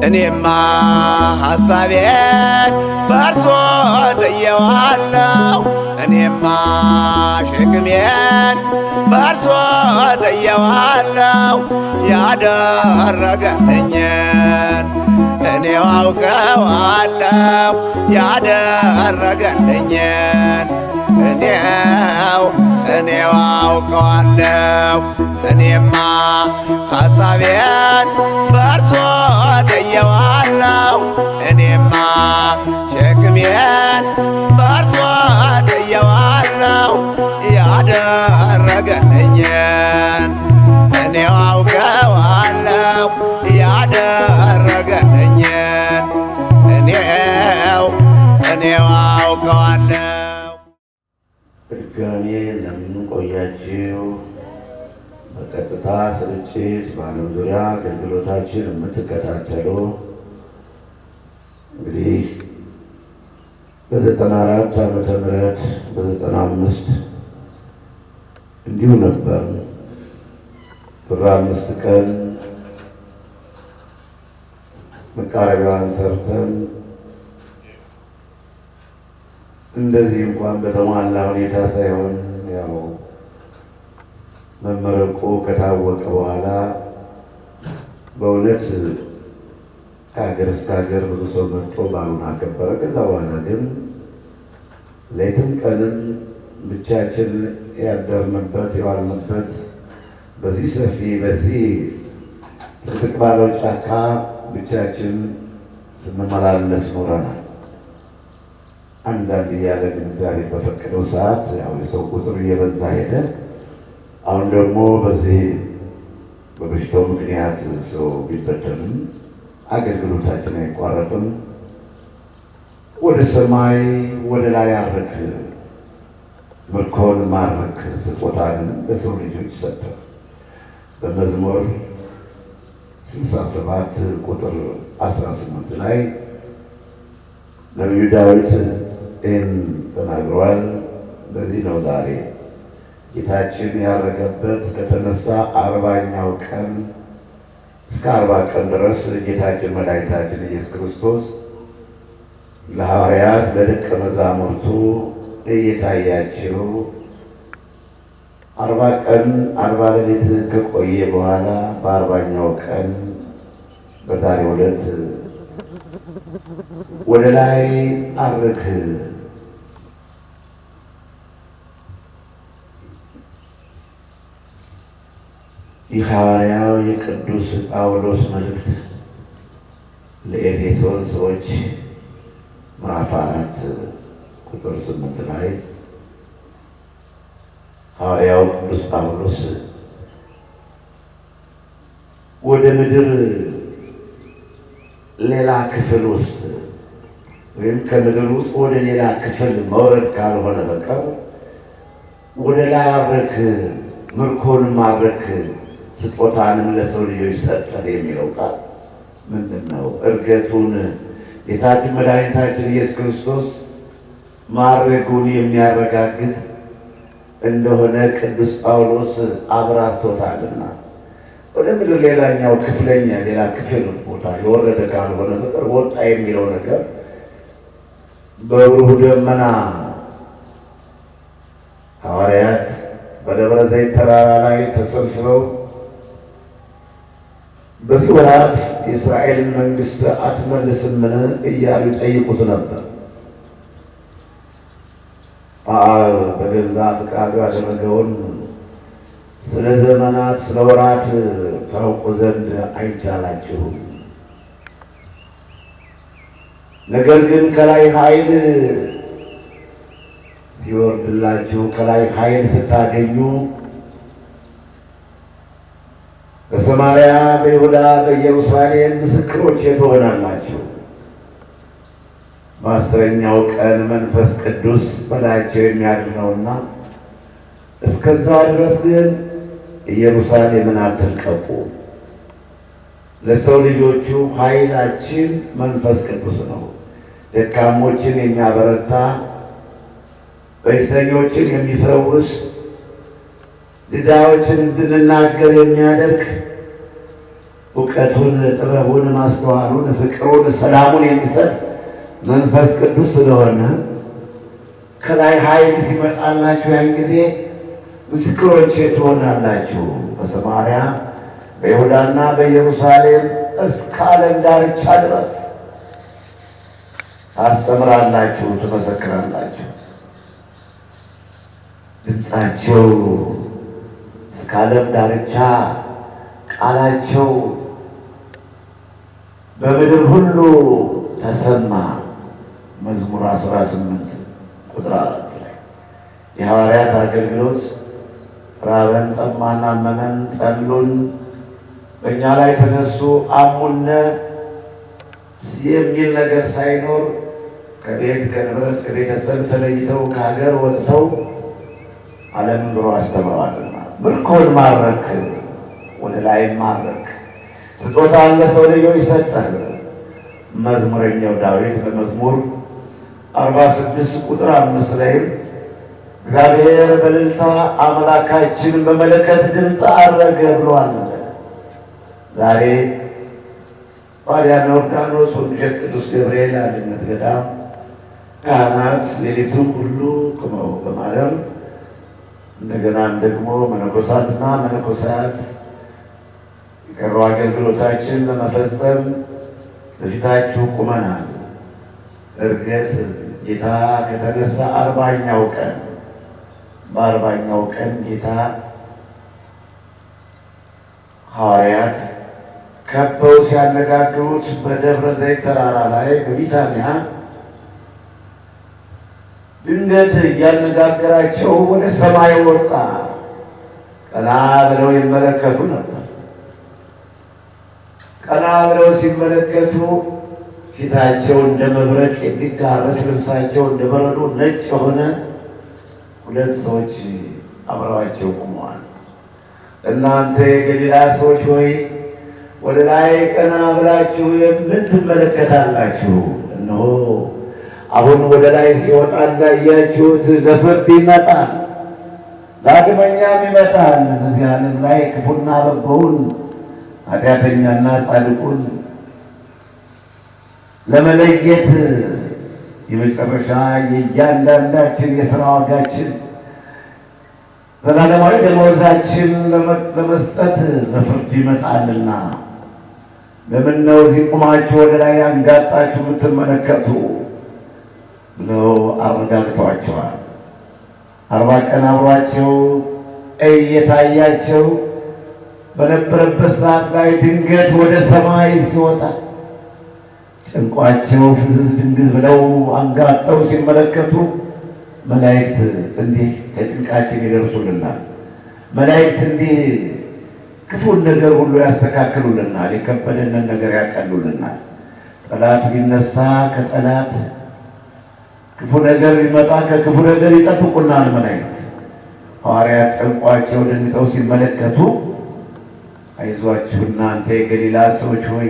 እኔማ ሐሳቤን በእርሶ ጥየዋለሁ እኔማ ሸክሜን በእርሶ ጥየዋለሁ ያደረገልኝን እኔው አውቀዋለሁ ያደረገልኝን እኔው አውቀዋለሁ እኔማ ሐሳቤን በእርሶ ጥየዋለሁ እኔማ ሸክሜን በእርሶ ጥየዋለሁ ያደረገልኝን እኔው አውቀዋለሁ ያደረገልኝን እኔው አውቀዋለሁ። ድጋሜ እንደምን ቆያችሁ? በቀጥታ ስርጭት በዓለም ዙሪያ አገልግሎታችን የምትከታተሉ እንግዲህ በ94 ዓመተ ምህረት በ95 እንዲሁ ነበር። ጥር 5 ቀን መቃረቢያዋን ሰርተን እንደዚህ እንኳን በተሟላ ሁኔታ ሳይሆን ያው መመረቁ ከታወቀ በኋላ በእውነት ከሀገር እስከ ሀገር ብዙ ሰው መጥቶ በዓሉን አከበረ። ከዛ በኋላ ግን ሌትም ቀንም ብቻችን ያደርንበት የዋልንበት በዚህ ሰፊ በዚህ ጥቅጥቅ ባለው ጫካ ብቻችን ስንመላለስ ኖረናል። አንዳንድ እያለ ግን እግዚአብሔር በፈቀደው ሰዓት ያው የሰው ቁጥር እየበዛ ሄደ። አሁን ደግሞ በዚህ በበሽታው ምክንያት ሰው ቢበተንም አገልግሎታችን አይቋረጥም። ወደ ሰማይ ወደ ላይ አረክ ምርኮን ማረክ ስጦታን ለሰው ልጆች ሰጠ። በመዝሙር 67 ቁጥር 18 ላይ ነቢዩ ዳዊት ይህን ተናግሯል። በዚህ ነው ዛሬ ጌታችን ያረገበት ከተነሳ 40ኛው ቀን እስከ 40 ቀን ድረስ ጌታችን መድኃኒታችን ኢየሱስ ክርስቶስ ለሐዋርያት ለደቀ መዛሙርቱ እየታያቸው 40 ቀን 40 ሌሊት ከቆየ በኋላ በ40ኛው ቀን በዛሬው ዕለት ወደ ላይ አረክ። የሐዋርያው የቅዱስ ጳውሎስ መልእክት ለኤፌሶን ሰዎች ምዕራፍ 4 ቁጥር 8 ላይ ሐዋርያው ቅዱስ ጳውሎስ ወደ ምድር ሌላ ክፍል ውስጥ ወይም ከምድር ውስጥ ወደ ሌላ ክፍል መውረድ ካልሆነ በቀር ወደ ላይ አረክ፣ ምርኮን ማረክ፣ ስጦታንም ለሰው ልጆች ሰጠ የሚለው ቃል ምንድን ነው? እርገቱን ጌታችን መድኃኒታችን ኢየሱስ ክርስቶስ ማረጉን የሚያረጋግጥ እንደሆነ ቅዱስ ጳውሎስ አብራርቶታልና ወደ ምድር ሌላኛው ክፍለኛ ሌላ ክፍል ቦታ የወረደ ካልሆነ በቀር ወጣ የሚለው ነገር በብሩህ ደመና ሐዋርያት በደብረ ዘይት ተራራ ላይ ተሰብስበው በዚህ ወራት የእስራኤልን መንግሥት አትመልስምን እያሉ ይጠይቁት ነበር። አብ በገዛ ፈቃዱ ያደረገውን ስለ ዘመናት ስለ ወራት ታውቁ ዘንድ አይቻላችሁም። ነገር ግን ከላይ ኃይል ሲወርድላችሁ ከላይ ኃይል ስታገኙ በሰማርያ በይሁዳ በኢየሩሳሌም ምስክሮቼ ትሆናላችሁ። በአስረኛው ቀን መንፈስ ቅዱስ በላያቸው የሚያድር ነውና እስከዛ ድረስ ግን ኢየሩሳሌምን አትልቀቁ። ለሰው ልጆቹ ኃይላችን መንፈስ ቅዱስ ነው። ደካሞችን የሚያበረታ፣ በሽተኞችን የሚፈውስ፣ ድዳዎችን እንድንናገር የሚያደርግ፣ እውቀቱን፣ ጥበቡን፣ ማስተዋሉን፣ ፍቅሩን፣ ሰላሙን የሚሰጥ መንፈስ ቅዱስ ስለሆነ ከላይ ኃይል ሲመጣላችሁ ያን ጊዜ ምስክሮቼ ትሆናላችሁ። በሰማርያ በይሁዳና በኢየሩሳሌም እስከ ዓለም ዳርቻ ድረስ ታስተምራላችሁ፣ ትመሰክራላችሁ። ድምፃቸው እስከ ዓለም ዳርቻ፣ ቃላቸው በምድር ሁሉ ተሰማ። መዝሙር 18 ቁጥር 4 ላይ የሐዋርያት አገልግሎት ራበን፣ ጠማን፣ አመመን፣ ጠሉን፣ በእኛ ላይ ተነሱ፣ አሙነ የሚል ነገር ሳይኖር ከቤት ከንብረት ከቤተሰብ ተለይተው ከሀገር ወጥተው ዓለምን ብሎ አስተምረዋልና ምርኮን ማረክ፣ ወደ ላይ ማረክ፣ ስጦታን ለሰው ልጆች ሰጠህ። መዝሙረኛው ዳዊት በመዝሙር 46 ቁጥር 5 ላይ እግዚአብሔር በእልልታ አምላካችን በመለከት ድምፅ አረገ ብሏል። ዛሬ ባዲያና ዮርዳኖስ ወንጌል ቅዱስ ገብርኤል አንድነት ገዳም ካህናት ሌሊቱን ሁሉ ቆመው በማደር እንደገናም ደግሞ መነኮሳትና መነኮሳት የቀሩ አገልግሎታችን ለመፈጸም በፊታችሁ ቁመናል። እርግጥ ጌታ ከተነሳ 40ኛው ቀን በ40ኛው ቀን ጌታ ሐዋርያት ከበው ሲያነጋግሩት በደብረ ዘይት ተራራ ላይ በቢታንያ ድንገት እያነጋገራቸው ወደ ሰማይ ወጣ። ቀና ብለው ይመለከቱ ነበር። ቀና ብለው ሲመለከቱ ፊታቸው እንደ መብረቅ የሚጋረድ፣ ልብሳቸው እንደ በረዶ ነጭ የሆነ ሁለት ሰዎች አብረዋቸው ቆመዋል። እናንተ የገሊላ ሰዎች ሆይ ወደ ላይ ቀና ብላችሁ ምን ትመለከታላችሁ? እነሆ አሁን ወደ ላይ ሲወጣ እንዳያችሁት ለፍርድ ይመጣል፣ ዳግመኛም ይመጣል። በዚህ ዓለም ላይ ክፉና በጎውን ኃጢአተኛና ጻድቁን ለመለየት የመጨረሻ የእያንዳንዳችን የሥራ ዋጋችን ዘላለማዊ ደመወዛችን ለመስጠት ለፍርድ ይመጣልና ለምን ነው እዚህ ቁማችሁ ወደ ላይ አንጋጣችሁ የምትመለከቱ ብለው አረጋግተዋቸዋል። 40 ቀን አብሯቸው እየታያቸው በነበረበት ሰዓት ላይ ድንገት ወደ ሰማይ ሲወጣ ጭንቋቸው ፍዝዝ ድንግዝ ብለው አንጋጠው ሲመለከቱ መላእክት እንዲህ ከጭንቃችን ይደርሱልናል። መላእክት እንዲህ ክፉን ነገር ሁሉ ያስተካክሉልናል፣ የከበደንን ነገር ያቀሉልናል። ጠላት ቢነሳ ከጠላት ክፉ ነገር ቢመጣ ከክፉ ነገር ይጠብቁናል መላእክት። ሐዋርያት ጭንቋቸው ደንግጠው ሲመለከቱ አይዟችሁ እናንተ የገሊላ ሰዎች ሆይ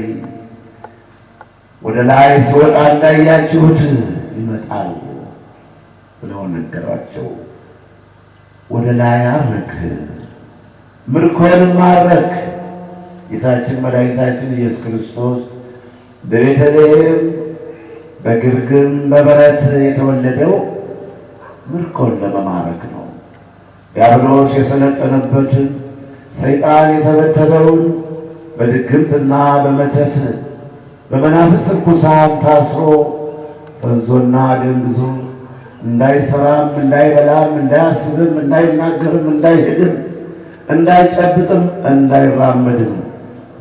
ወደ ላይ ሲወጣ እንዳያችሁት ይመጣል ብለው ነገሯቸው። ወደ ላይ አረክ፣ ምርኮን ማረክ። ጌታችን መድኃኒታችን ኢየሱስ ክርስቶስ በቤተልሔም በግርግም በበረት የተወለደው ምርኮን ለመማረክ ነው። ዲያብሎስ የሰለጠነበትን ሰይጣን የተበተበውን በድግምትና በመተት በመናፍስት ርኩሳን ታስሮ ፈዞና ደንግዞ እንዳይሰራም እንዳይበላም እንዳያስብም እንዳይናገርም እንዳይሄድም እንዳይጨብጥም እንዳይራመድም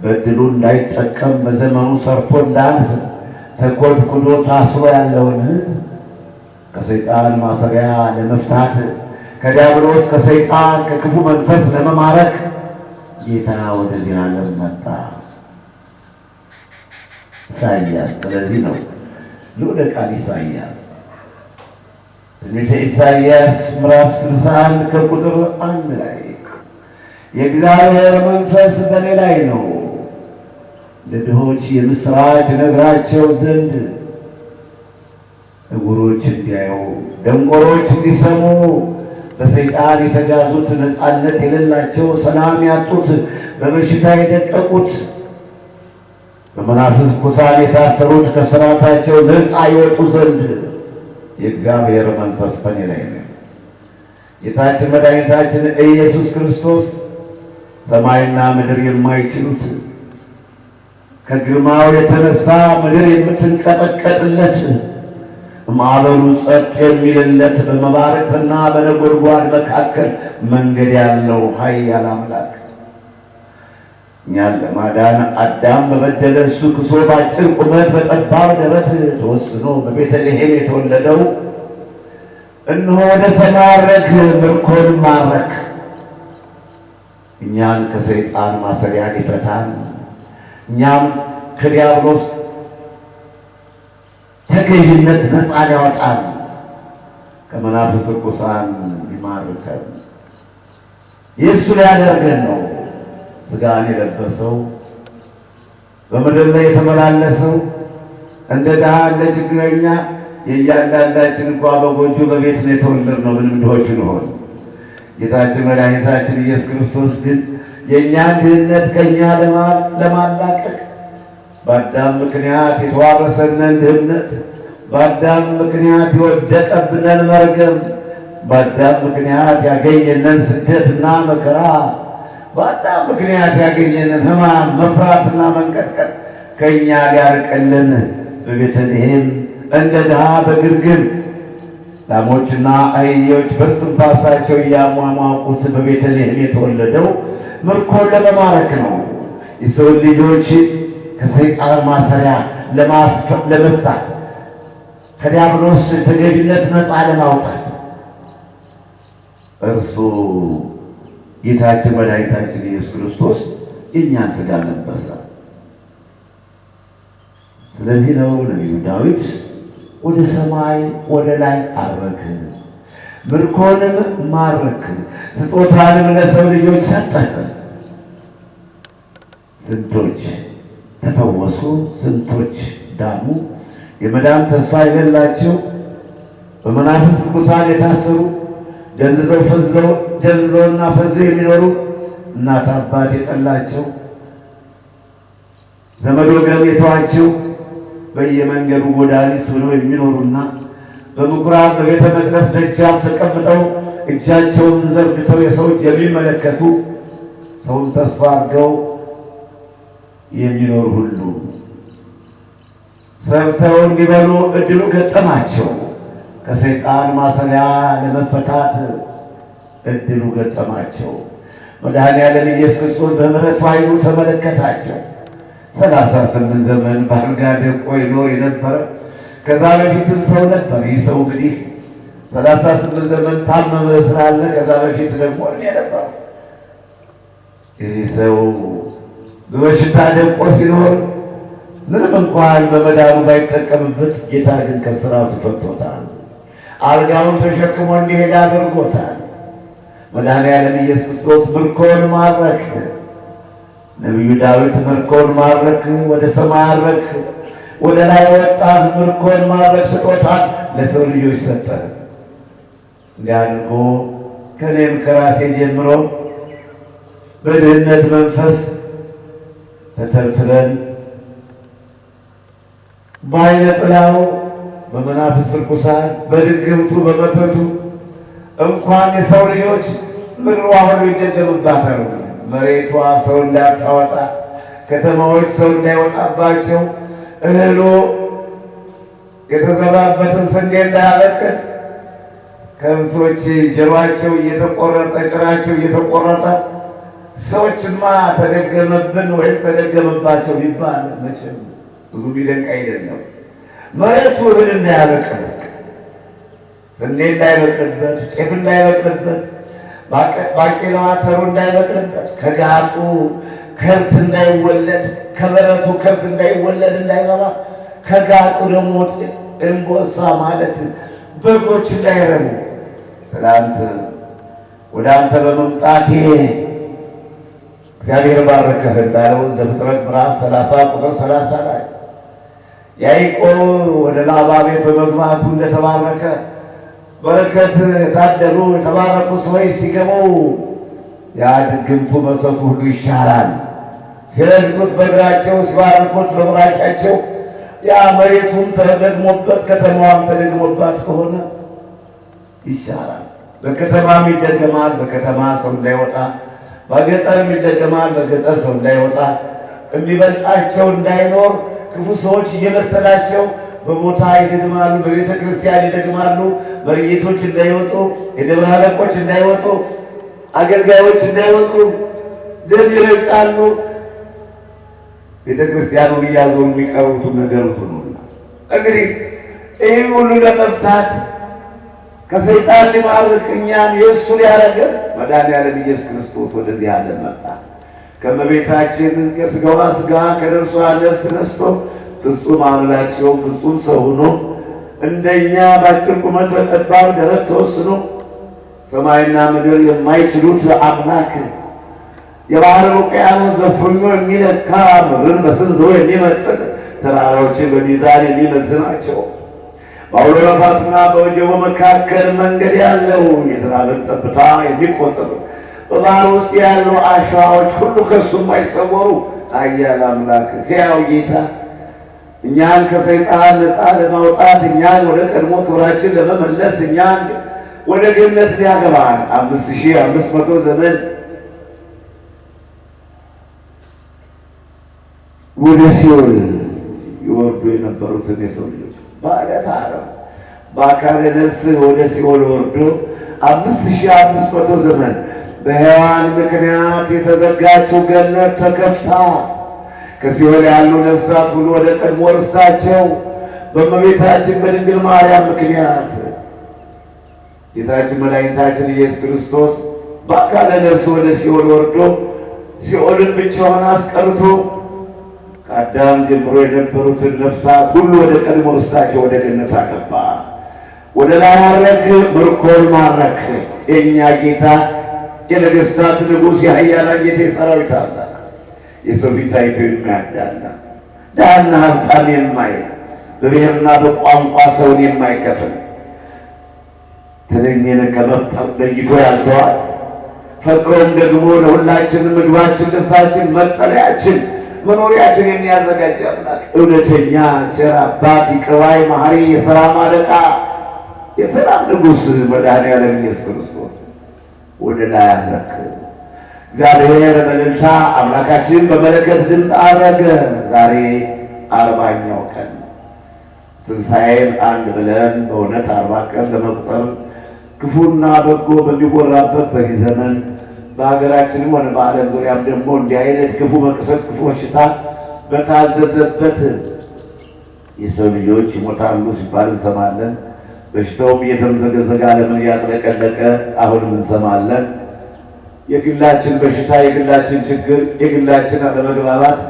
በድሉ እንዳይጠቀም በዘመኑ ሰርቶ እንዳልፍ ተኮድኩዶ ታስሮ ያለውን ከሰይጣን ማሰሪያ ለመፍታት ከዲያብሎስ ከሰይጣን ከክፉ መንፈስ ለመማረክ ጌታ ወደዚህ ዓለም መጣ። ኢሳይያስ ስለዚህ ነው ልዑለ ቃል ኢሳይያስ ትንቢተ ኢሳይያስ ምዕራፍ 61 ከቁጥር 1 ላይ የእግዚአብሔር መንፈስ በእኔ ላይ ነው፣ ለድሆች የምሥራች ነግራቸው ዘንድ ዕውሮች እንዲያዩ፣ ደንቆሮች እንዲሰሙ፣ በሰይጣን የተጋዙት፣ ነፃነት የሌላቸው፣ ሰላም ያጡት፣ በበሽታ የደቀቁት፣ በመናፍስት ቁሳን የታሰሩት ከሥርዓታቸው ነፃ ይወጡ ዘንድ የእግዚአብሔር መንፈስ በእኔ ላይ ነው። ጌታችን መድኃኒታችን ኢየሱስ ክርስቶስ ሰማይና ምድር የማይችሉት ከግርማው የተነሳ ምድር የምትንቀጠቀጥለት ማዕበሉ ጸጥ የሚልለት በመባረቅና በነጎድጓድ መካከል መንገድ ያለው ኃያል አምላክ እኛን ለማዳን አዳም በበደለ እሱ ክሶ በአጭር ቁመት በጠባብ ደረት ተወስኖ በቤተልሔም የተወለደው እነሆ ወደ ሰማይ ዓረገ፣ ምርኮን ማረክ። እኛን ከሰይጣን ማሰሪያ ሊፈታን፣ እኛም ከዲያብሎስ ተገዥነት ነፃ ሊያወጣን፣ ከመናፍስት ርኩሳን ሊማርከን የእሱ ሊያደርገን ነው። ሥጋን የለበሰው በምድር ላይ የተመላለሰው እንደ ድሃ እንደ ችግረኛ የእያንዳንዳችን እንኳ በጎጆ በቤት ነው የተወለድነው፣ ምንም ድሆች እንሆን። ጌታችን መድኃኒታችን ኢየሱስ ክርስቶስ ግን የእኛን ድህነት ከእኛ ለማላቀቅ በአዳም ምክንያት የተዋረሰንን ድህነት፣ በአዳም ምክንያት የወደቀብንን መርገም፣ በአዳም ምክንያት ያገኘንን ስደትና መከራ፣ በአዳም ምክንያት ያገኘንን ሕማም፣ መፍራትና መንቀጥቀጥ ከእኛ ሊያርቅልን በቤተልሔም እንደ ድሃ በግርግም ላሞችና አህዮች በስትንፋሳቸው እያሟሟቁት በቤተልሔም የተወለደው ምርኮን ለመማረክ ነው። የሰው ልጆች ከሰይጣን ማሰሪያ ለመፍታት፣ ከዲያብሎስ ተገዥነት ነፃ ለማውጣት እርሱ ጌታችን መድኃኒታችን ኢየሱስ ክርስቶስ የእኛን ሥጋ ለበሰ። ስለዚህ ነው ነቢዩ ዳዊት ወደ ሰማይ ወደ ላይ ዓረገ፣ ምርኮንም ማረክ፣ ስጦታንም ለሰው ልጆች ሰጠ። ስንቶች ተፈወሱ፣ ስንቶች ዳኑ። የመዳን ተስፋ የሌላቸው በመናፍስት ርኩሳን የታሰሩ ደንዝዘውና ፈዘው የሚኖሩ እናት አባት የጠላቸው ዘመድ ወገን የተዋቸው በየመንገዱ ጎዳኒስ ሆነው የሚኖሩና በምኩራብ በቤተ መቅደስ ደጃፍ ተቀምጠው እጃቸውን ዘርግተው የሰው እጅ የሚመለከቱ ሰውን ተስፋ አድርገው የሚኖሩ ሁሉ ሰርተው እንዲበሉ እድሉ ገጠማቸው። ከሰይጣን ማሰሪያ ለመፈታት እድሉ ገጠማቸው። መድኃኔዓለም ኢየሱስ ክርስቶስ በምሕረቱ ዓይኑ ተመለከታቸው። 38 ዘመን በአልጋ ደቆ ይኖር የነበረ ከዛ በፊትም ሰው ነበር። ይህ ሰው እንግዲህ 38 ዘመን ታመመ ስላለ ከዛ በፊት ደግሞ ነበር። ይህ ሰው በበሽታ ደቆ ሲኖር ምንም እንኳን በመዳኑ ባይጠቀምበት ጌታ ግን ከስራቱ ፈቶታል። አልጋውን ተሸክሞ እንዲሄድ አድርጎታል። መድኃኔዓለም ኢየሱስ ክርስቶስ ምርኮን ማረክ። ነቢዩ ዳዊት ምርኮን ማረክ፣ ወደ ሰማይ ዓረግ፣ ወደ ላይ ወጣ፣ ምርኮን ማረክ፣ ስጦታን ለሰው ልጆች ሰጠ። እንዲህ አድርጎ ከእኔም ከራሴ ጀምሮ በድህነት መንፈስ ተተርትረን በዓይነ ጥላው በመናፍስት ርኩሳን በድግምቱ በመተቱ እንኳን የሰው ልጆች ምድሯ ሁሉ ይደገምባታል። መሬቷ ሰው እንዳታወጣ፣ ከተማዎች ሰው እንዳይወጣባቸው፣ እህሉ የተዘራበትን ስንዴ እንዳያበቅል፣ ከብቶች ጀሯቸው እየተቆረጠ ጭራቸው እየተቆረጠ ሰዎችማ ተደገመብን ወይም ተደገመባቸው ቢባል መቼም ብዙ ቢደንቅ አይደለም። መሬቱ እህል እንዳያበቅል፣ ስንዴ እንዳይበቅልበት፣ ጤፍ እንዳይበቅልበት፣ ባቄላ አተሩ እንዳይበቅልበት፣ ከጋጡ ከብት እንዳይወለድ፣ ከበረቱ ከብት እንዳይወለድ እንዳይገባ፣ ከጋጡ ደግሞ እንቦሳ ማለት በጎች እንዳይረቡ። ትላንት ወደ አንተ በመምጣቴ እግዚአብሔር ባረከህ እንዳለው ዘፍጥረት ምዕራፍ 30 ቁጥር 30 ላይ ያዕቆብ ወደ ላባ ቤት በመግባቱ እንደተባረከ በረከት የታደሉ የተባረኩ ሰዎች ሲገቡ ያ ድግምቱ መተቱ ሁሉ ይሻላል። ሲረግጡት በእግራቸው ሲባርኩት በምራቃቸው ያ መሬቱም ተደግሞበት ከተማዋም ተደግሞባት ከሆነ ይሻላል። በከተማም ይደገማል፣ በከተማ ሰው እንዳይወጣ፣ በገጠርም ይደገማል፣ በገጠር ሰው እንዳይወጣ፣ የሚበልጣቸው እንዳይኖር ክፉ ሰዎች እየመሰላቸው በቦታ ይደግማሉ፣ በቤተ ክርስቲያን ይደግማሉ። መርጌቶች እንዳይወጡ፣ የደብረ አለቆች እንዳይወጡ፣ አገልጋዮች እንዳይወጡ ደም ይረጫሉ። ቤተ ክርስቲያኑን እያዞሩ የሚቀሩትን ነገሩት ነውና እንግዲህ ይህ ሁሉ ለመፍታት ከሰይጣን ሊማርክ እኛን የእሱ ሊያደርገን መድኃኒዓለም ኢየሱስ ክርስቶስ ወደዚህ ዓለም መጣ። ከእመቤታችን ከሥጋዋ ሥጋ ከነፍሷ ነፍስ ነስቶ ፍጹም አምላክ ሲሆን ፍጹም ሰው ሆኖ እንደኛ በአጭር ቁመት በጠባብ ደረት ተወስኖ ሰማይና ምድር የማይችሉት አምላክ የባህር ውቅያኖስ በፍኞ የሚለካ ምድርን በስንዝሮ የሚመጥን ተራራዎችን በሚዛን የሚመዝናቸው በአውሎ ነፋስና በወጀቡ መካከል መንገድ ያለው የዝናብን ጠብታ የሚቆጥር በባህር ውስጥ ያሉ አሸዋዎች ሁሉ ከሱ የማይሰወሩ ኃያል አምላክ ሕያው ጌታ እኛን ከሰይጣን ነፃ ለማውጣት እኛን ወደ ቀድሞ ክብራችን ለመመለስ እኛን ወደ ገነት ሊያገባን 5500 ዘመን ወደ ሲኦል ይወርዱ የነበሩትን የሰው ልጆች በዕለተ ዓርብ በአካለ ነፍስ ወደ ሲኦል ወርዶ 5500 ዘመን በሔዋን ምክንያት የተዘጋችው ገነት ተከፍታ ከሲኦል ያሉ ነፍሳት ሁሉ ወደ ቀድሞ ርስታቸው በእመቤታችን በድንግል ማርያም ምክንያት ጌታችን መድኃኒታችን ኢየሱስ ክርስቶስ በአካለ ነፍስ ወደ ሲኦል ወርዶ ሲኦልን ብቻውን አስቀርቶ ከአዳም ጀምሮ የነበሩትን ነፍሳት ሁሉ ወደ ቀድሞ ርስታቸው ወደ ገነት አገባ። ወደ ላይ አረክ፣ ምርኮን ማረክ። የእኛ ጌታ የነገሥታት ንጉሥ የኃያላን ጌታ የሠራዊት አምላክ የሰው ፊት አይቶ የሚያዳላ ድሃና ሀብታም የማይ በብሔርና በቋንቋ ሰውን የማይከፍል ትንኝን ከመፍጠር ለይቶ ያልተዋት ፈጥሮም ደግሞ ለሁላችንም ምግባችን፣ ልብሳችን፣ መጠለያችን፣ መኖሪያችን የሚያዘጋጅ አምላክ እውነተኛ ቸር አባት ይቅር ባይ መሐሪ የሰላም አለቃ የሰላም ንጉሥ መድኃኒዓለም ኢየሱስ ክርስቶስ ወደ ላይ አረክ። እግዚአብሔር በእልልታ አምላካችን በመለከት ድምፅ አረገ። ዛሬ 40ኛው ቀን ትንሣኤን አንድ ብለን በእውነት 40 ቀን ለመቁጠር ክፉና በጎ በሚወራበት በዚህ ዘመን በሀገራችንም ሆነ በዓለም ዙሪያም ደግሞ እንዲህ አይነት ክፉ መቅሰፍት፣ ክፉ በሽታ በታዘዘበት የሰው ልጆች ይሞታሉ ሲባል እንሰማለን። በሽታውም እየተምዘገዘገ ዓለምን ያጥለቀለቀ አሁንም እንሰማለን። የግላችን በሽታ፣ የግላችን ችግር፣ የግላችን አለመግባባት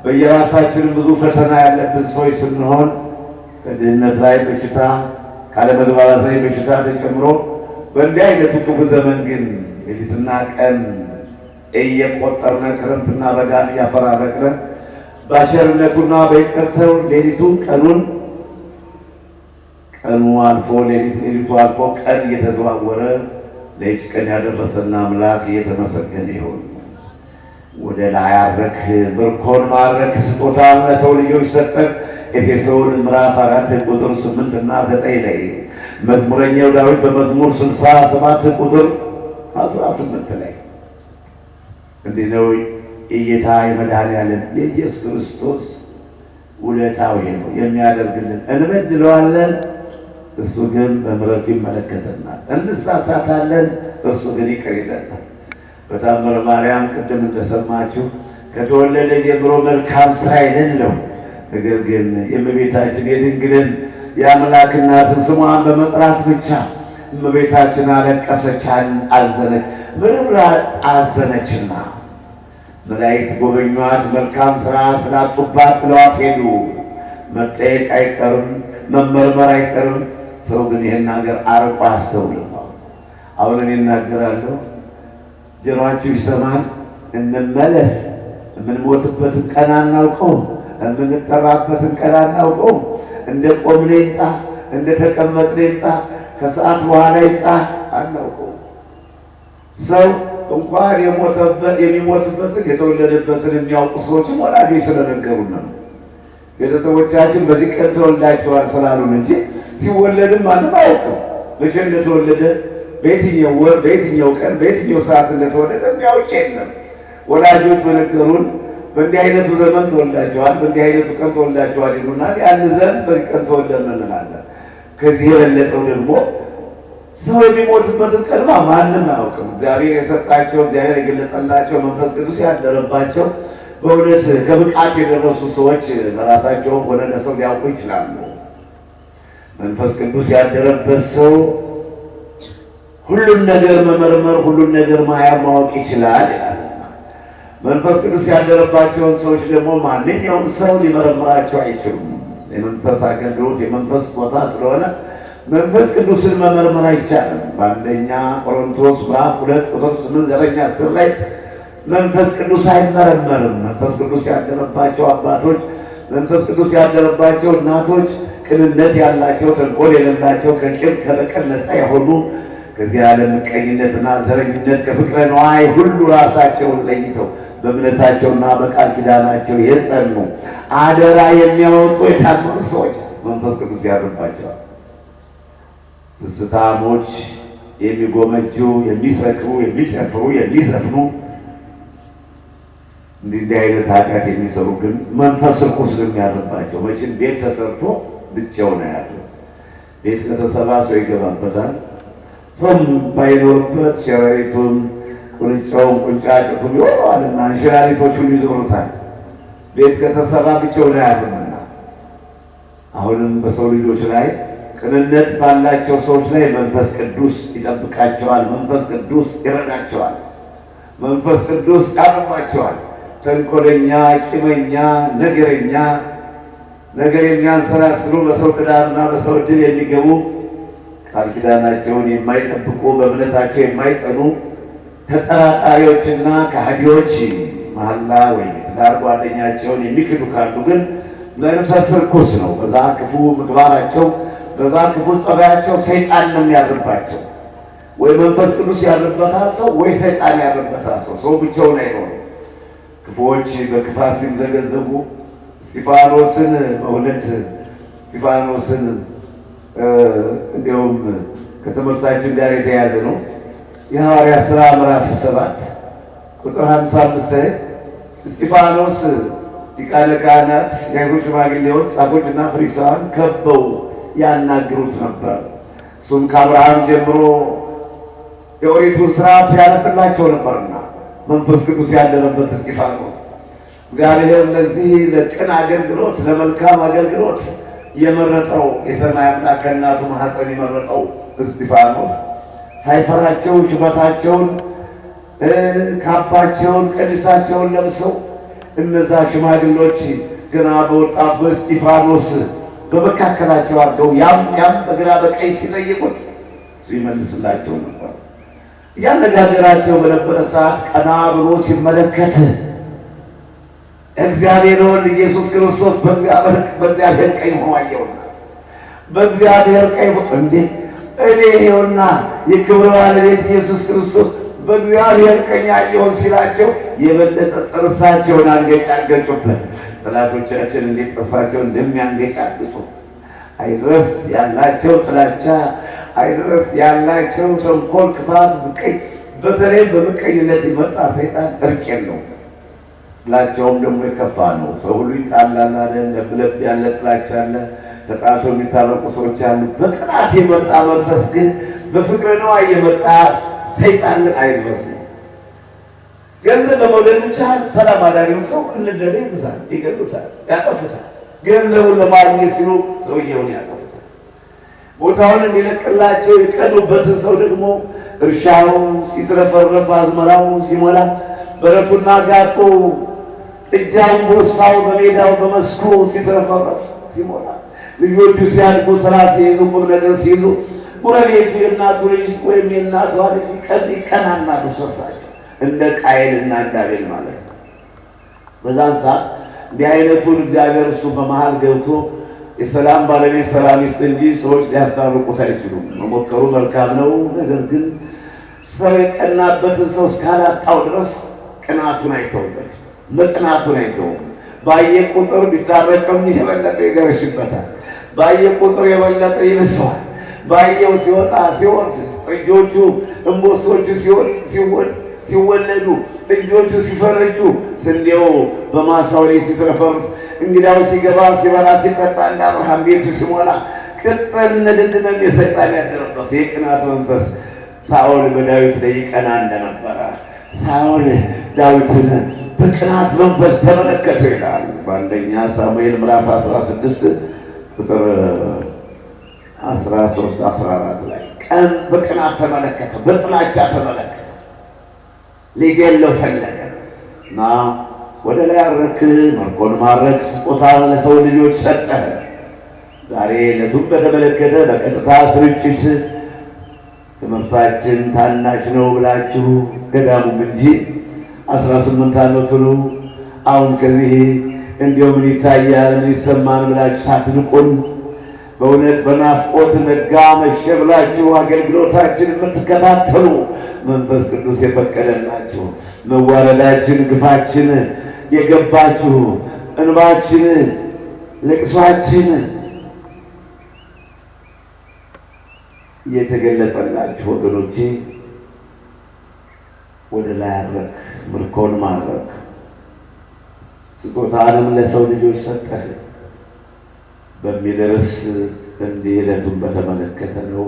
በየራሳችን ብዙ ፈተና ያለብን ሰዎች ስንሆን ከድህነት ላይ በሽታ፣ ካለመግባባት ላይ በሽታ ተጨምሮ በእንዲህ አይነቱ ክፉ ዘመን ግን ሌሊትና ቀን እየቆጠርነ ክረምትና በጋን እያፈራረቅነ በቸርነቱና በይቅርታው ሌሊቱን ቀኑን ቀኑ አልፎ ሌሊቱ አልፎ ቀን እየተዘዋወረ ለይች ቀን ያደረሰና አምላክ እየተመሰገነ ይሁን። ወደ ላይ አረክ፣ ምርኮን ማረክ፣ ስጦታን ለሰው ልጆች ሰጠን። ኤፌሶን ምዕራፍ 4 ቁጥር 8 እና 9 ላይ መዝሙረኛው ዳዊት በመዝሙር 67 ቁጥር 18 ላይ እንዲህ ነው የጌታ የመድኃኒዓለም የኢየሱስ ክርስቶስ ውለታው ነው የሚያደርግልን። እንበድለዋለን፣ እሱ ግን በምሕረቱ ይመለከተናል። እንሳሳታለን፣ እሱ ግን ይቅር ይለናል። በታምረ ማርያም ቅድም እንደሰማችሁ ከተወለደ ጀምሮ መልካም ሥራ የሌለው ነገር ግን የእመቤታችን የድንግልን የአምላክ እናትን ስሟን በመጥራት ብቻ እመቤታችን አለቀሰች፣ አዘነች፣ ምርምራ አዘነችና መላእክት ጎበኟት። መልካም ሥራ ስላጡባት ጥለዋት ሄዱ። መጠየቅ አይቀርም፣ መመርመር አይቀርም። ሰው ግን ይህን ነገር አርቆ አስተውልም። አሁን እኔ እናገራለሁ፣ ጆሮአችሁ ይሰማል፣ እንመለስ። የምንሞትበትን ቀን አናውቀውም። የምንጠራበትን ቀን አናውቀውም። እንደ ቆምን ይምጣ፣ እንደ ተቀመጥን ይምጣ፣ ከሰዓት በኋላ ይምጣ አናውቀውም። ሰው እንኳን የሚሞትበትን የተወለደበትን የሚያውቁ ሰዎችም ወላጆች ስለነገሩን ነው። ቤተሰቦቻችን በዚህ ቀን ተወልዳችኋል ስላሉን እንጂ ሲወለድም ማንም አያውቅም። መቼ እንደተወለደ፣ በየትኛው ወር፣ በየትኛው ቀን፣ በየትኛው ሰዓት እንደተወለደ የሚያውቅ የለም። ወላጆች በነገሩን በእንዲህ አይነቱ ዘመን ተወልዳችኋል፣ በእንዲህ አይነቱ ቀን ተወልዳችኋል ይሉናል። ያን ዘመን በዚህ ቀን ተወለድን እንላለን። ከዚህ የበለጠው ደግሞ ሰው የሚሞትበትን ቀንማ ማንም አያውቅም። እግዚአብሔር የሰጣቸው እግዚአብሔር የገለጸላቸው መንፈስ ቅዱስ ያደረባቸው በእውነት ከብቃት የደረሱ ሰዎች ለራሳቸውም ሆነ ለሰው ሊያውቁ ይችላሉ። መንፈስ ቅዱስ ያደረበት ሰው ሁሉን ነገር መመርመር፣ ሁሉን ነገር ማወቅ ይችላል ይላል። መንፈስ ቅዱስ ያደረባቸውን ሰዎች ደግሞ ማንኛውም ሰው ሊመረምራቸው አይችሉም። የመንፈስ አገልግሎት የመንፈስ ቦታ ስለሆነ መንፈስ ቅዱስን መመርመር አይቻልም። በአንደኛ ቆሮንቶስ ምዕራፍ 2 ቁጥር 8-10 ላይ መንፈስ ቅዱስ አይመረመርም። መንፈስ ቅዱስ ያደረባቸው አባቶች፣ መንፈስ ቅዱስ ያደረባቸው እናቶች ቅንነት ያላቸው፣ ተንኮል የሌላቸው፣ ከቂም ከበቀል ነፃ የሆኑ ከዚህ ዓለም ምቀኝነትና ዘረኝነት ከፍቅረ ነዋይ ሁሉ ራሳቸውን ለይተው በእምነታቸውና በቃል ኪዳናቸው የጸኑ አደራ የሚያወጡ የታመኑ ሰዎች መንፈስ ቅዱስ ያድርባቸዋል። ስስታሞች፣ የሚጎመጁ፣ የሚሰክሩ፣ የሚጨፍሩ፣ የሚዘፍኑ እንዲህ አይነት ኃጢአት የሚሰሩ ግን መንፈስ ርኩስ ነው የሚያድርባቸው። መቼም ቤት ተሰርቶ ብቻውን ያለው ቤት ከተሰራ ሰው ይገባበታል። ሰውም ባይኖርበት ሸረሪቱን፣ ቁንጫውን፣ ቁንጫጭቱን ይወረዋልና እንሽላሊቶቹን ይዞሩታል። ቤት ከተሰራ ብቻውን ያሉና አሁንም በሰው ልጆች ላይ ቅንነት ባላቸው ሰዎች ላይ መንፈስ ቅዱስ ይጠብቃቸዋል። መንፈስ ቅዱስ ይረዳቸዋል። መንፈስ ቅዱስ ያርባቸዋል። ተንኮለኛ፣ ቂመኛ፣ ነገረኛ፣ ነገር የሚያንሰላስሉ በሰው ትዳርና በሰው ዕድል የሚገቡ ቃል ኪዳናቸውን የማይጠብቁ በእምነታቸው የማይጸኑ ተጠራጣሪዎችና ከሃዲዎች መሐላ ወይም የትዳር ጓደኛቸውን የሚክዱ ካሉ ግን መንፈስ ርኩስ ነው። በዛ ክፉ ምግባራቸው በዛ ክፉ ጠባያቸው ሰይጣን ነው የሚያድርባቸው። ወይ መንፈስ ቅዱስ ያድርበታል ሰው፣ ወይ ሰይጣን ያድርበታል ሰው። ሰው ብቻውን አይሆንም። ክፉዎች በክፋት ሲምዘገዘጉ እስጢፋኖስን በእውነት እስጢፋኖስን እንዲያውም ከትምህርታችን ጋር የተያያዘ ነው። የሐዋርያት ሥራ ምዕራፍ 7 ቁጥር 55 ላይ እስጢፋኖስ ሊቃነ ካህናት፣ የአይሁድ ሽማግሌዎች፣ ጻፎችና ፈሪሳውያን ከበው ያናግሩት ነበር። እሱም ከአብርሃም ጀምሮ የኦሪቱን ሥርዓት ያነብላቸው ነበርና መንፈስ ቅዱስ ያደረበት እስጢፋኖስ እግዚአብሔር ለዚህ ለቅን አገልግሎት ለመልካም አገልግሎት የመረጠው የሰማይ አምላክ ከእናቱ ማኅፀን የመረጠው እስጢፋኖስ ሳይፈራቸው ሹመታቸውን ካባቸውን ቀሚሳቸውን ለብሰው እነዛ ሽማግሎች ገና በወጣት በእስጢፋኖስ በመካከላቸው አድርገው ያም በግራ በቀኝ ሲጠይቁት ይመልስላቸው ነበር። እያነጋገራቸው በነበረ ሰዓት ቀና ብሎ ሲመለከት እግዚአብሔር ወልድ ኢየሱስ ክርስቶስ በእግዚአብሔር ቀኝ ሆኖ አየውና በእግዚአብሔር ቀኝ እንዴ እኔ ይኸውና የክብር ባለቤት ኢየሱስ ክርስቶስ በእግዚአብሔር ቀኝ አየውን ሲላቸው የበለጠ ጥርሳቸውን አንገጫገጩበት። ጠላቶቻችን እንዴት ጥርሳቸውን እንደሚያንገጫግጩ አይድረስ ያላቸው ጥላቻ፣ አይድረስ ያላቸው ተንኮል፣ ክፋት፣ ምቀኝ። በተለይ በምቀኝነት የመጣ ሰይጣን እርቅ የለውም። ጥላቻውም ደግሞ የከፋ ነው። ሰው ሁሉ ይጣላል አይደል? ለብለብ ያለ ጥላቻ አለ። ተጣልቶ የሚታረቁ ሰዎች አሉ። በቅናት የመጣ መንፈስ ግን በፍቅር ነው የመጣ ሰይጣን አይመስልም። ገንዘብ በመውደድ ብቻ ሰላም አዳሪው ሰው እንደደለ ይሉታል፣ ይገሉታል፣ ያጠፉታል። ገንዘቡን ለማግኘት ሲሉ ሰውየውን ያጠፉታል። ቦታውን እንዲለቅላቸው የቀኑበትን ሰው ደግሞ እርሻው ሲትረፈረፍ አዝመራው ሲሞላ በረቱና ጋጡ ጥጃውን ቦርሳው በሜዳው በመስኩ ሲትረፈረፍ ሲሞላ ልጆቹ ሲያድጉ ስራ ሲይዙ ቁም ነገር ሲይዙ ጎረቤቱ የእናቱ ልጅ ወይም የእናቷ ልጅ ይቀናናሉ። ሶሳቸው እንደ ቃየልና እንደ አቤል ማለት ነው። በዛን ሰዓት እንዲህ አይነቱን እግዚአብሔር እሱ በመሃል ገብቶ የሰላም ባለቤት ሰላም ይስጥ እንጂ ሰዎች ሊያስታርቁት አይችሉም። መሞከሩ መልካም ነው። ነገር ግን ሰው የቀናበትን ሰው እስካላጣው ድረስ ቅናቱን አይተውበት፣ በቅናቱን አይተውም። ባየ ቁጥር ቢታረቀም የበለጠ ይገረሽበታል። ባየ ቁጥር የበለጠ ይብሰዋል። ባየው ሲወጣ ሲወርድ ጥጆቹ እምቦሶቹ ሲወለዱ ጥጆቹ ሲፈረጁ ስንዴው በማሳው ላይ ሲትረፈርፍ እንግዳው ሲገባ ሲበላ ሲጠጣ እንደ አብርሃም ቤቱ ሲሞላ ቅጥል ንድድንም የሰይጣን ያደረበት የቅናት መንፈስ ሳኦል በዳዊት ላይ ይቀና እንደነበረ ሳኦል ዳዊትን በቅናት መንፈስ ተመለከተ ይላል በአንደኛ ሳሙኤል ምዕራፍ 16 ቁጥር 13 14 ላይ ቀን በቅናት ተመለከተ፣ በጥላቻ ተመለከተ፣ ሊገለው ፈለገ እና ወደ ላይ አረክ ምርኮን ማረክ ስጦታ ለሰው ልጆች ሰጠ። ዛሬ ዕለቱን በተመለከተ በቀጥታ ስርጭት ትምህርታችን ታናሽ ነው ብላችሁ ገዳሙም እንጂ 18 ዓመቱ ነው አሁን ከዚህ እንዲያው ምን ይታያል ምን ይሰማን ብላችሁ ሳትንቁን በእውነት በናፍቆት ነጋ መሸ ብላችሁ አገልግሎታችን የምትከታተሉ መንፈስ ቅዱስ የፈቀደላችሁ መዋረዳችን ግፋችን የገባችሁ እንባችን ለቅሷችን የተገለጸላችሁ ወገኖቼ ወደ ላይ አረክ ምርኮን ማረክ ስጦታንም ለሰው ልጆች ሰጠህ በሚል ርዕስ እንዲህ ዕለቱን በተመለከተ ነው።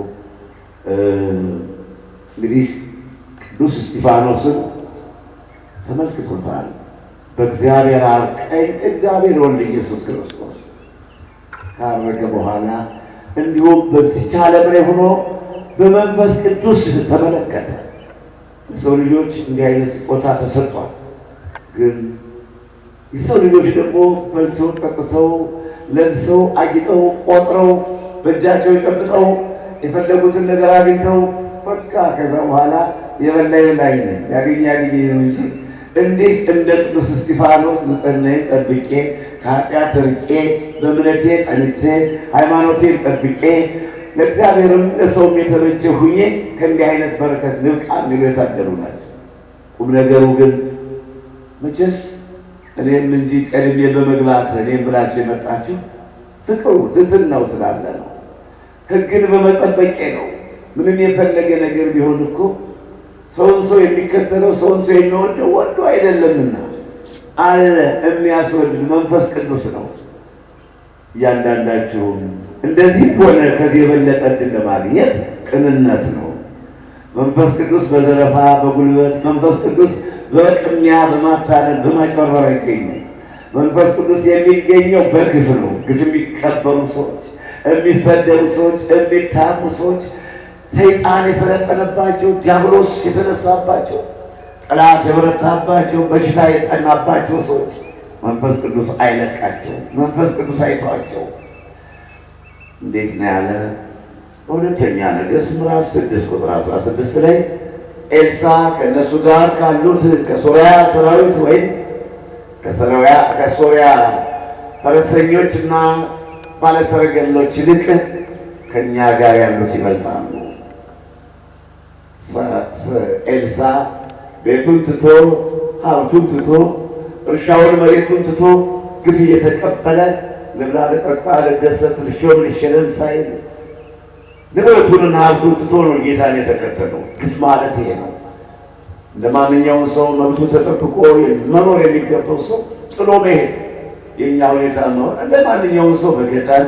እንግዲህ ቅዱስ እስጢፋኖስን ተመልክቶታል። በእግዚአብሔር አብ ቀኝ እግዚአብሔር ወልድ ኢየሱስ ክርስቶስ ካረገ በኋላ እንዲሁም በዚች ዓለም ላይ ሆኖ በመንፈስ ቅዱስ ተመለከተ። የሰው ልጆች እንዲህ አይነት ስጦታ ተሰጥቷል። ግን የሰው ልጆች ደግሞ በልተው ጠጥተው ለብሰው አጊጠው ቆጥረው በእጃቸው ጨብጠው የፈለጉትን ነገር አግኝተው በቃ ከዛ በኋላ የበላይ ያገኝ ነው እንጂ እንዲህ እንደ ቅዱስ እስጢፋኖስ ንጽሕናዬን ጠብቄ ከኃጢአት ርቄ በእምነቴ ጸንቼ ሃይማኖቴን ጠብቄ ለእግዚአብሔርም ለሰውም የተበጀ ሁኜ ከእንዲህ አይነት በረከት ልብቃ የሚሉ የታደሉ ናቸው። ቁም ነገሩ ግን መቼስ እኔም እንጂ ቀድሜ በመግባት እኔም ብላችሁ የመጣችሁ ፍቅሩ ትሕትናው ስላለ ነው። ሕግን በመጠበቄ ነው። ምንም የፈለገ ነገር ቢሆን እኮ ሰውን ሰው የሚከተለው ሰውን ሰው የሚወደው ወዶ አይደለምና አለ የሚያስወድድ መንፈስ ቅዱስ ነው። እያንዳንዳችሁም እንደዚህ ሆነ ከዚህ የበለጠ ዕድል ለማግኘት ቅንነት ነው። መንፈስ ቅዱስ በዘረፋ በጉልበት መንፈስ ቅዱስ በቅሚያ በማታለል በማጭበርበር አይገኝም። መንፈስ ቅዱስ የሚገኘው በግፍ ነው። ግፍ የሚቀበሉ ሰዎች፣ የሚሰደቡ ሰዎች፣ የሚታሙ ሰዎች፣ ሰይጣን የሰለጠነባቸው ዲያብሎስ የተነሳባቸው ጠላት የበረታባቸው በሽታ የጸናባቸው ሰዎች መንፈስ ቅዱስ አይለቃቸው። መንፈስ ቅዱስ አይተዋቸው። እንዴት ነው ያለ? በሁለተኛ ነገሥት ምዕራፍ 6 ቁጥር 16 ላይ ኤልሳ ከእነሱ ጋር ካሉት ከሶርያ ሰራዊት ወይም ከሶርያ ፈረሰኞችና ባለሰረገሎች ይልቅ ከእኛ ጋር ያሉት ይበልጣሉ። ኤልሳ ቤቱን ትቶ ሀብቱን ትቶ እርሻውን መሬቱን ትቶ ግፍ እየተቀበለ ልብላ ልጠጣ ልደሰት ልሾም ልሸለም ሳይል ንብረቱንና ሀብቱን ትቶ ነው ጌታን የተከተለው። ግፍ ማለት ይሄ ነው። እንደ ማንኛውም ሰው መብቱ ተጠብቆ መኖር የሚገባው ሰው ጥሎ መሄድ የእኛ ሁኔታ ነው። እንደ ማንኛውም ሰው በገጠር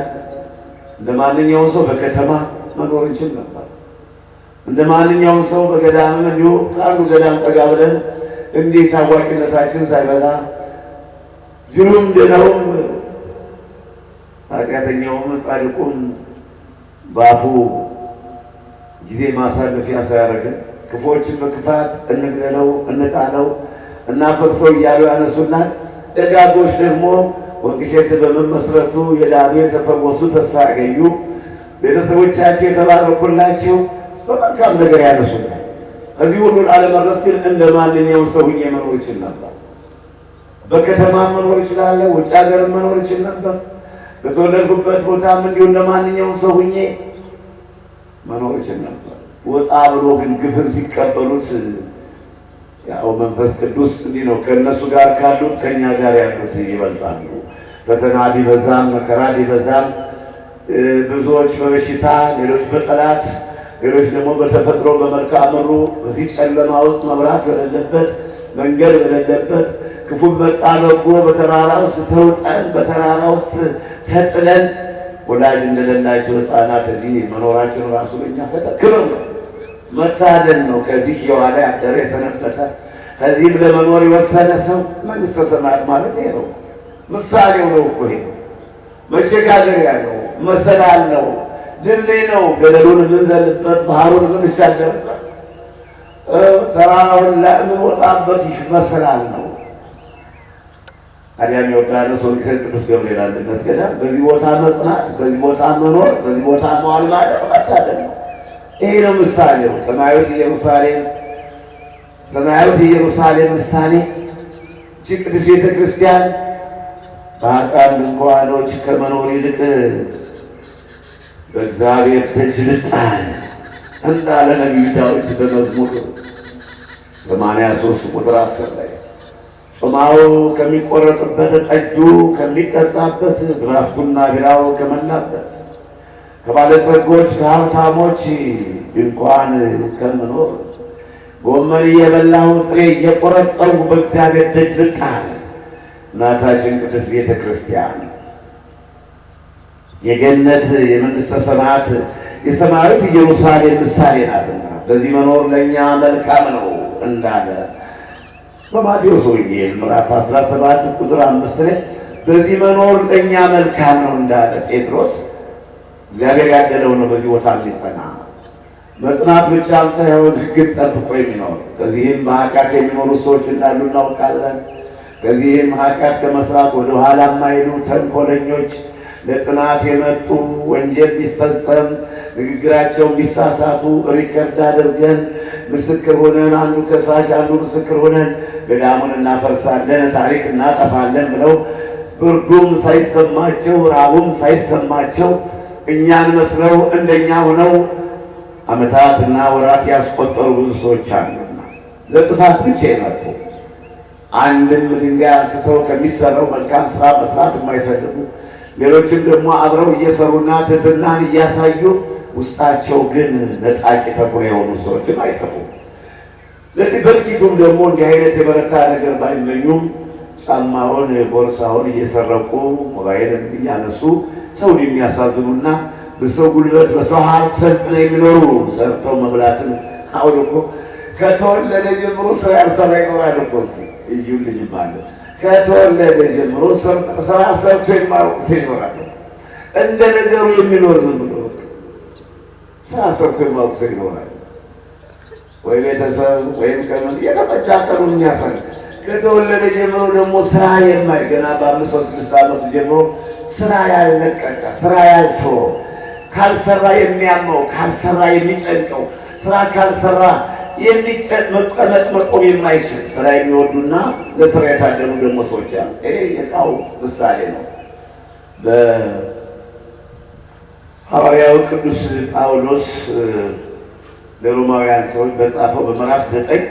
እንደ ማንኛውም ሰው በከተማ መኖር እንችል ነበር። እንደ ማንኛውም ሰው በገዳም እንዲሁ ከአንዱ ገዳም ጠጋ ብለን እንዲህ ታዋቂነታችን ሳይበዛ ጅሩም ደናውም ኃጢአተኛውም ጻድቁም በአፉ ጊዜ ማሳለፊያ ሳያደርግን ክፉዎችን በክፋት እንግደለው፣ እንጣለው፣ እናፈርሰው እያሉ ያነሱናል። ደጋጎች ደግሞ ወንቅሸት በመመስረቱ የዳኑ የተፈወሱ ተስፋ ያገኙ ቤተሰቦቻቸው የተባረኩላቸው በመልካም ነገር ያነሱናል። እዚህ ሁሉ ላለመድረስ ግን እንደ ማንኛውም ሰው ሆኜ መኖር ይችል ነበር። በከተማ መኖር እችላለሁ፣ ውጭ ሀገር መኖር ይችል ነበር። በተወለድኩበት ቦታም እንዲሁ እንደ ማንኛውም ሰው ሆኜ መኖር ይችል ነበር። ወጣ ብሎ ግን ግፍን ሲቀበሉት ያው መንፈስ ቅዱስ እንዲህ ነው፣ ከእነሱ ጋር ካሉት ከእኛ ጋር ያሉት ይበልጣሉ። ፈተና ቢበዛም መከራ ቢበዛም ብዙዎች በበሽታ ሌሎች በጠላት ሌሎች ደግሞ በተፈጥሮ በመልክዓ ምድሩ በዚህ ጨለማ ውስጥ መብራት በሌለበት መንገድ በሌለበት ክፉ መጣ በጎ በተራራ ውስጥ ተውጠን በተራራ ውስጥ ተጥለን ወላጅ እንደሌላቸው ሕፃናት እዚህ መኖራችን ራሱ ለኛ ክብር ነው፣ መታደል ነው። ከዚህ የዋለ ያደረ የሰነበተ ከዚህም ለመኖር የወሰነ ሰው መንግሥተ ሰማያት ማለት ይሄ ነው። ምሳሌው ነው እኮ ይሄ መሸጋገሪያ ነው፣ መሰላል ነው፣ ድልድይ ነው። ገደሉን የምንዘልበት ባህሩን የምንሻገርበት ተራራውን ላይ የምንወጣበት መሰላል ነው። ታዲያም ዮርዳኖስ ወንጌል ቅዱስ ገብርኤል አንድነት ገዳም በዚህ ቦታ መጽናት፣ በዚህ ቦታ መኖር፣ በዚህ ቦታ መዋል ማለት መታደል ነው። ይሄ ነው ምሳሌው። ሰማያዊት ኢየሩሳሌም ምሳሌ እቺ ቅድስት ቤተ ክርስቲያን በአቃል ድንኳኖች ከመኖር ይልቅ በእግዚአብሔር ደጅ ልጣል እንዳለ ነቢዩ ዳዊት በመዝሙር 83 ቁጥር 10 ላይ ጾማው ከሚቆረጥበት ጠጁ ከሚጠጣበት ድራፍቱና ቢራው ከመላበት ከባለጸጎች ከሀብታሞች ድንኳን ከምኖር ጎመን እየበላሁ ጥሬ እየቆረጠሩ በእግዚአብሔር ደጅ ልጣል። እናታችን ቅድስት ቤተ ክርስቲያን የገነት የመንግሥተ ሰማያት የሰማያዊት ኢየሩሳሌም ምሳሌ ናትና በዚህ መኖር ለእኛ መልካም ነው እንዳለ በማቴዎስ ወንጌል ምዕራፍ 17 ቁጥር 5 ላይ በዚህ መኖር ለእኛ መልካም ነው እንዳለ ጴጥሮስ እግዚአብሔር ያደለው ነው። በዚህ ቦታ እንዲጸና መጽናት ብቻም ሳይሆን ሕግን ጠብቆ የሚኖር ከዚህም በኃጢአት የሚኖሩ ሰዎች እንዳሉ እናውቃለን። ከዚህም ኃጢአት ከመስራት ወደ ኋላ የማይሉ ተንኮለኞች ለጥናት የመጡ ወንጀል ቢፈጸም ንግግራቸው ቢሳሳቱ ሪከርድ አድርገን ምስክር ሆነን አንዱ ከሳሽ አንዱ ምስክር ሆነን ገዳሙን እናፈርሳለን፣ ታሪክ እናጠፋለን ብለው ብርዱም ሳይሰማቸው ራቡም ሳይሰማቸው እኛን መስለው እንደኛ ሆነው ዓመታትና ወራት ያስቆጠሩ ብዙ ሰዎች አሉና ለጥፋት ብቻ የመጡ አንድም ድንጋይ አንስተው ከሚሰራው መልካም ስራ መስራት የማይፈልጉ ሌሎችም ደግሞ አብረው እየሰሩና ትሕትናን እያሳዩ ውስጣቸው ግን ነጣቂ ተኩር የሆኑ ሰዎችም አይጠፉም። ለዚህ በጥቂቱም ደግሞ እንዲህ አይነት የበረታ ነገር ባይመኙም ጫማውን ቦርሳውን እየሰረቁ ሞባይልን እያነሱ ሰውን የሚያሳዝኑና በሰው ጉልበት በሰው ሀብት ሰልጥነው የሚኖሩ ሰርተው መብላትን አሁን እኮ ከተወለደ ጀምሮ ስራ ያሰራ ይኖራል እኮ እዩ ልጅ ማለት ከተወለደ ጀምሮ ስራ ሰርቶ የማያውቅ ሰው ይኖራል። እንደ ነገሩ የሚኖር ዝም ብሎ ስራ ሰርቶ የማያውቅ ሰው ይኖራል። ወይ ቤተሰብ ወይም ከምን የተጠቃቀሉ የሚያሰር ከተወለደ ጀምሮ ደግሞ ስራ የማይ ገና በ5 6 ዓመቱ ጀምሮ ስራ ያልለቀቀ ስራ ያልተወ ካልሰራ የሚያመው ካልሰራ የሚጨንቀው ስራ ካልሰራ መቀመጥ መቆም የማይችል ስራ የሚወዱና ለስራ የታደሉ ደግሞ ሰዎች አሉ። ይሄ የቃው ምሳሌ ነው። በሐዋርያው ቅዱስ ጳውሎስ ለሮማውያን ሰዎች በጻፈው በምዕራፍ 9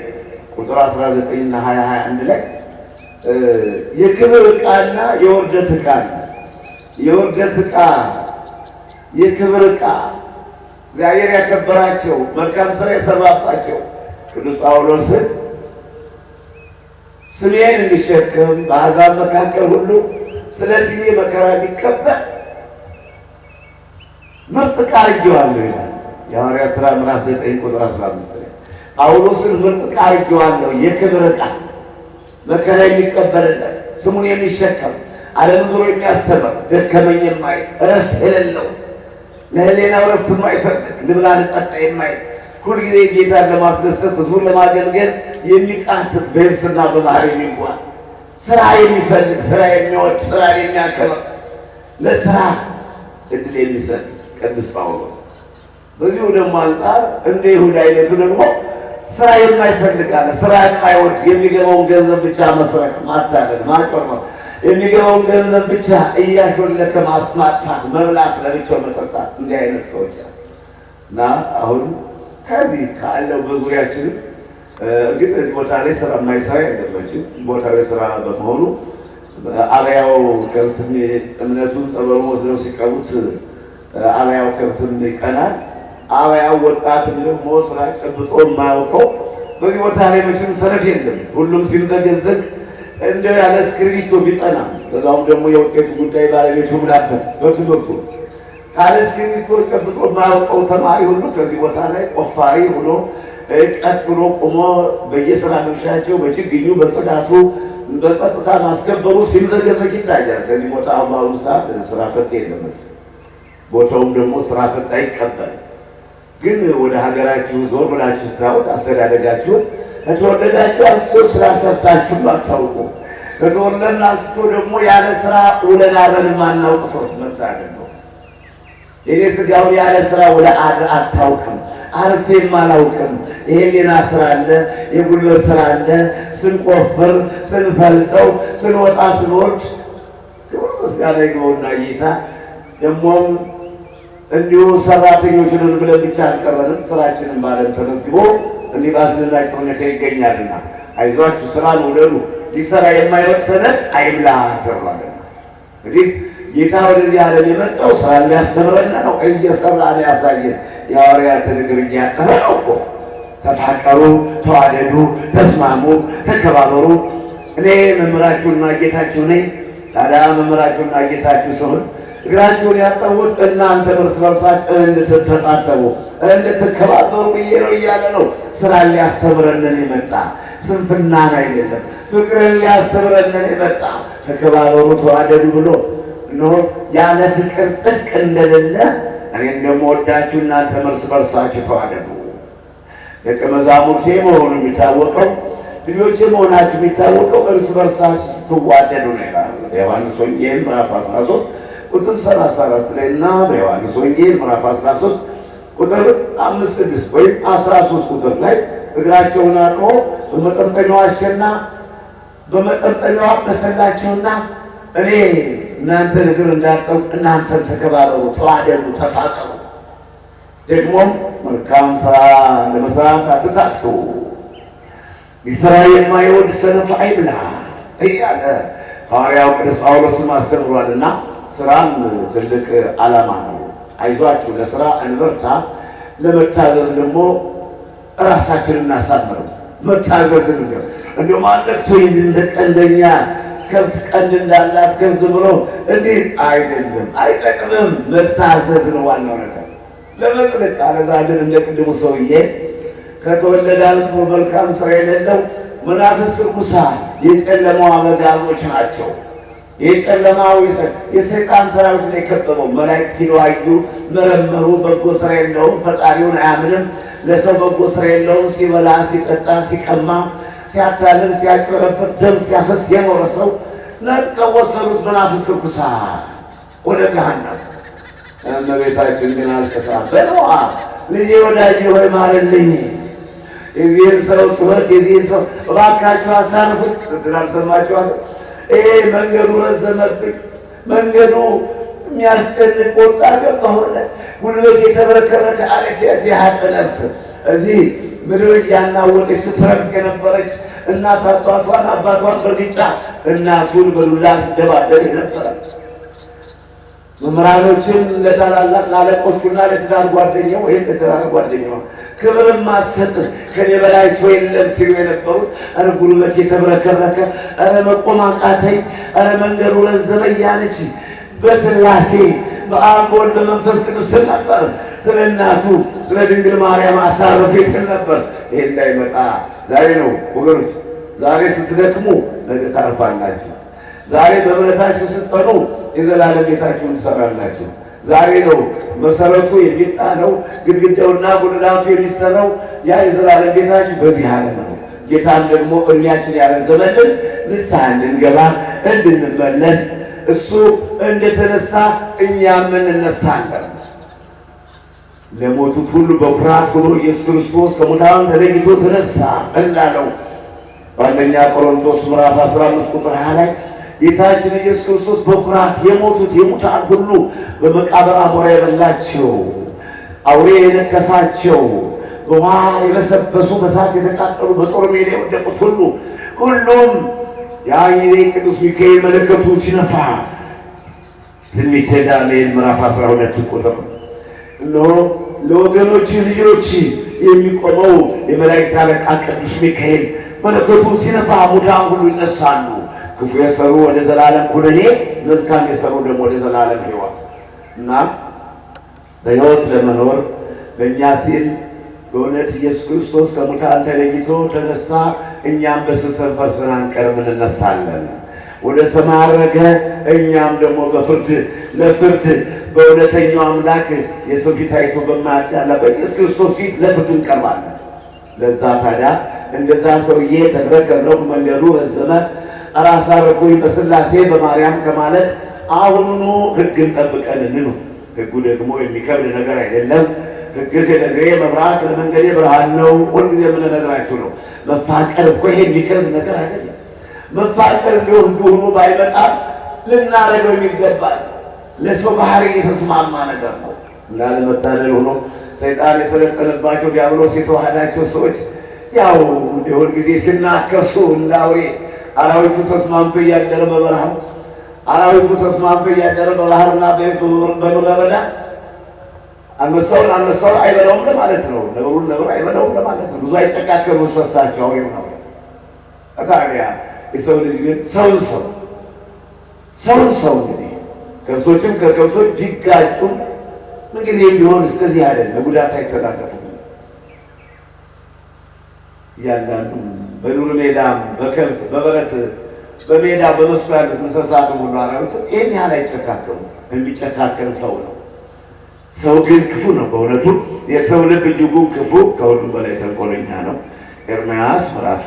ቁጥር 19 እና 21 ላይ የክብር ዕቃና የውርደት ዕቃ የውርደት ዕቃ የክብር ዕቃ እግዚአብሔር ያከበራቸው መልካም ስራ የሰራባቸው ቅዱስ ጳውሎስን ስሜን እንዲሸከም በአሕዛብ መካከል ሁሉ ስለ ስሜ መከራ ቢቀበል ምርጥ ዕቃ አድርጌዋለሁ ይላል። የሐዋርያት ሥራ ምዕራፍ 9 ቁጥር 15 ላይ ጳውሎስን ምርጥ ዕቃ አድርጌዋለሁ፣ የክብር ዕቃ መከራ የሚቀበልለት ስሙን የሚሸከም ዓለም ዙሮ የሚያስተምር ደከመኝ የማይል እረፍት የሌለው ለህሊናው እረፍት የማይፈልግ ልብላ ልጠጣ የማይል ሁልጊዜ ጌታን ለማስደሰት ህዝቡን ለማገልገል የሚቃትት በየብስና በባህር የሚጓዝ ስራ የሚፈልግ ስራ የሚወድ ስራ የሚያከብር ለስራ እድል የሚሰጥ ቅዱስ ጳውሎስ። በዚሁ ደግሞ አንጻር እንደ ይሁዳ አይነቱ ደግሞ ስራ የማይፈልጋለ ስራ የማይወድ የሚገባውን ገንዘብ ብቻ መስረቅ፣ ማታለል፣ ማጭበርበር የሚገባውን ገንዘብ ብቻ እያሾለከ ማስማጥፋት፣ መብላት፣ ለብቻው መጠጣት እንዲህ አይነት ሰዎች እና አሁን ከዚህ ካለው በዙሪያችን እርግጥ እዚህ ቦታ ላይ ስራ የማይሰራ የለበችም። ቦታ ላይ ስራ በመሆኑ አብያው ከብትም እምነቱን ጸበሉ ወስደው ሲቀቡት አብያው ከብትም ይቀናል። አብያው ወጣት ደግሞ ስራ ጨብጦ የማያውቀው በዚህ ቦታ ላይ መቼም ሰነፍ የለም። ሁሉም ሲምዘገዘግ እንደ ያለ እስክሪብቶ ቢጸና በዛውም ደግሞ የውጤቱ ጉዳይ ባለቤቱ ሙላበት በትምህርቱ ካለ እስክሪብቶ ጨብጦ የማያውቀው ተማሪ ሁሉ ከዚህ ቦታ ላይ ቆፋሪ ሆኖ ቀጥ ብሎ ቆሞ በየስራ ድርሻቸው በችግኙ በጽዳቱ በጸጥታ ማስከበሩ ሲምዘገዘግ ይታያል። ከዚህ ቦታ በአሁኑ ሰዓት ስራ ፈት የለም። ቦታውም ደግሞ ስራ ፈት አይቀበል። ግን ወደ ሀገራችሁ ዞር ብላችሁ ስታዩት አስተዳደጋችሁ ከተወለዳችሁ አንስቶ ስራ ሰርታችሁ አታውቁ። ከተወለድን አንስቶ ደግሞ ያለ ስራ ውለን አድረን የማናውቅ ሰዎች መታደል ነው። የኔ ስጋው ያለ ስራ ውለ አድር አታውቅም። አርፌም አላውቅም። ይሄ ሌላ ስራ አለ፣ የጉልበት ስራ አለ። ስንቆፍር፣ ስንፈልጠው፣ ስንወጣ ስንወርድ ክብር ምስጋና ይግባውና ጌታ ደግሞም እንዲሁ ሰራተኞችን ብለን ብቻ አልቀረንም። ስራችንን ባለም ተመዝግቦ እንዲህ በአስደናቂ ሁኔታ ይገኛልና አይዟችሁ ስራ ውደዱ፣ ሊሰራ የማይወድ ሰነፍ አይብላ ተባለና እንግዲህ ጌታ ወደዚህ ዓለም የመጣው ስራ ሊያስተምረን ነው። እየሰራ ሊያሳየን የሐዋርያትን እግር እያጠበ ነው እኮ። ተፋቀሩ፣ ተዋደዱ፣ ተስማሙ፣ ተከባበሩ። እኔ መምህራችሁና ጌታችሁ ነኝ። ታዲያ መምህራችሁና ጌታችሁ ስሆን እግራችሁን ያጠቡት እናንተ እርስ በርሳችሁ እንድትተጣጠቡ እንድትከባበሩ ብዬ ነው እያለ ነው። ስራን ሊያስተምረንን የመጣ ስንፍናን አይደለም፣ ፍቅርን ሊያስተምረንን የመጣ ተከባበሩ፣ ተዋደዱ ብሎ እነሆ ያለ ፍቅር ጽድቅ እንደሌለ እኔ እንደምወዳችሁ እናንተ እርስ በርሳችሁ ተዋደዱ። ደቀ መዛሙርቴ መሆኑ የሚታወቀው ልጆቼ መሆናችሁ የሚታወቀው እርስ በርሳችሁ ስትዋደዱ ነው ይላል በዮሐንስ ወንጌል ምዕራፍ 13 ቁጥር 34 ላይ እና በዮሐንስ ወንጌል ምዕራፍ 13 ቁጥር 5-6 ወይም 13 ቁጥር ላይ እግራቸውን አጥቦ በመጠምጠኛው አሸና በመጠምጠኛው አበሰላቸውና እኔ እናንተ እግር እንዳጠብኩ እናንተን ተከባበሩ፣ ተዋደዱ፣ ተፋቀሩ። ደግሞም መልካም ስራ ለመስራት አትታክቱ፣ ሊሰራ የማይወድ ሰነፍ አይብላ እያለ ሐዋርያው ቅዱስ ጳውሎስም አስተምሯልና ስራም ትልቅ ዓላማ ነው። አይዟችሁ ለስራ እንበርታ፣ ለመታዘዝ ደግሞ ራሳችንን እናሳምረው። መታዘዝን እንደው ማለቅቶ እንደ ቀንደኛ ከብት ቀንድ እንዳላት ከብት ብሎ እንዲህ አይደለም፣ አይጠቅምም። መታዘዝ ነው ዋናው ነገር ለመጽደቅ። አለዛ ግን እንደ ቅድሙ ሰውዬ ከተወለደ አልፎ መልካም ስራ የሌለው መናፍስት ርኩሳን የጨለማው አበጋዞች ናቸው። የጨለማው የሰይጣን ሰራዊት ነው የከበበው። መላእክት ኪሎ አዩ፣ መረመሩ። በጎ ስራ የለውም፣ ፈጣሪውን አያምንም፣ ለሰው በጎ ስራ የለውም። ሲበላ፣ ሲጠጣ፣ ሲቀማ፣ ሲያታልል፣ ሲያጭበረብር፣ ደም ሲያፈስ የኖረ ሰው ነጥቀው ወሰዱት መናፍስት ርኩሳን ወደ ገሃነም። እመቤታችን ግን አልቅሳ በነዋ ልጄ ወዳጄ ሆይ ማረልኝ፣ የዚህን ሰው ጩኸት የዚህን ሰው እባካችሁ አሳርፉት ስትል አልሰማችኋል? ይሄ መንገዱ ረዘመብኝ፣ መንገዱ የሚያስጨንቅ ወጣ ገባ ሆነ፣ ጉልበት የተበረከረከ አለች ያቺ ነፍስ እዚህ ምድር እያናወጠች ስትረግጥ የነበረች እናት አባቷን በርግጫ እናቱን በዱላ ስትደባደብ የነበረች መምህራኖችን ለታላላቅ ለአለቆቹና ለትዳር ጓደኛው ወይም ለትዳር ጓደኛው ክብር ማትሰጥ ከኔ በላይ ሰው የለም ሲሉ የነበሩት ኧረ ጉልበት የተብረከረከ ኧረ መቆም አቃተኝ ኧረ መንገዱ ረዘመ እያለች በሥላሴ በአብ በወልድ በመንፈስ ቅዱስ ስል ነበር። ስለ እናቱ ስለ ድንግል ማርያም አሳረፍ ስል ነበር። ይሄ እንዳይመጣ ዛሬ ነው ወገኖች። ዛሬ ስትደክሙ ነገ ታርፋላችሁ። ዛሬ በእምነታችሁ ስትጸኑ የዘላለም ቤታችሁን ትሰራላችሁ። ዛሬ ነው መሰረቱ የሚጣለው፣ ግድግዳውና ጉልላቱ የሚሰራው። ያ የዘላለም ቤታችሁ በዚህ ዓለም ነው። ጌታን ደግሞ እድሜያችን ያረዘመልን ንስሐ እንድንገባ እንድንመለስ፣ እሱ እንደተነሳ እኛም እንነሳለን። ለሞቱት ሁሉ በኩራት ሆኖ ኢየሱስ ክርስቶስ ከሙታን ተለይቶ ተነሳ እንዳለው በአንደኛ ቆሮንቶስ ምዕራፍ 15 ቁጥር 20 ላይ ጌታችን ኢየሱስ ክርስቶስ በኩራት የሞቱት የሙታን ሁሉ በመቃብር አሞራ የበላቸው አውሬ የነከሳቸው በውሃ የበሰበሱ በእሳት የተቃጠሉ በጦር ሜዳ የወደቁት ሁሉም ያን ጊዜ ቅዱስ ሚካኤል መለከቱ ሲነፋ ትንቢተ ዳንኤል ምዕራፍ 12 ቁጥር እነሆ ለወገኖች ልጆች የሚቆመው የመላእክት አለቃ ቅዱስ ሚካኤል መለከቱ ሲነፋ ሙታን ሁሉ ይነሳሉ። ክፉ የሰሩ ወደ ዘላለም ኩነኔ፣ መልካም የሰሩ ደግሞ ወደ ዘላለም ሕይወት እና በሕይወት ለመኖር በእኛ ሲል በእውነት ኢየሱስ ክርስቶስ ከሙታን ተለይቶ ተነሳ። እኛም በስንሰን ፈርሰን አንቀርም፣ እንነሳለን። ወደ ሰማይ አረገ። እኛም ደግሞ ለፍርድ በእውነተኛው አምላክ የሰው ፊት አይቶ በማያዳላ በኢየሱስ ክርስቶስ ፊት ለፍርድ እንቀርባለን። ለዛ ታዲያ እንደዛ ሰውዬ ተብረከረኩ፣ መንገዱ ረዘመ፣ ራስ አረፉኝ በሥላሴ በማርያም ከማለት አሁኑኑ ሕግን ጠብቀን እንኑር። ሕጉ ደግሞ የሚከብድ ነገር አይደለም። ሕግህ ለእግሬ መብራት ለመንገዴ ብርሃን ነው። ሁልጊዜ የምንነግራችሁ ነው። መፋቀር እኮ ይሄ የሚከብድ ነገር አይደለም። መፋቀር እንዲሁ ሕግ ሆኖ ባይመጣም ልናደርገው የሚገባል ለሰው ባህሪ የተስማማ ነገር ነው። እንዳለመታደል ሆኖ ሰይጣን የሰለጠነባቸው ዲያብሎስ የተዋሃዳቸው ሰዎች ያው ሁል ጊዜ ሲናከሱ እንደ አውሬ አራዊቱ ተስማምቶ እያደረ በበረሃው አራዊቱ ተስማምቶ እያደረ በባህርና በምድረ በዳ አንበሳውን አይበላውም ለማለት ነው። ነብሩን ነብር አይበላውም ለማለት ነው። ብዙ አይጨካከሉ ሰሳቸው አውሬው ነው። ታዲያ የሰው ልጅ ግን ሰው እንግዲህ ከብቶችም ከከብቶች ቢጋጩም ምንጊዜ ቢሆን እስከዚህ አይደለም፣ ጉዳት አይተላለፉም። እያንዳንዱ በዱር ሜዳም በከብት በበረት በሜዳ በመስኩ ያሉት እንስሳት ሁሉ አራዊት ይህን ያህል አይጨካከሉ። የሚጨካከል ሰው ነው። ሰው ግን ክፉ ነው። በእውነቱ የሰው ልብ እጅጉን ክፉ ከሁሉም በላይ ተንኮለኛ ነው። ኤርምያስ ምዕራፍ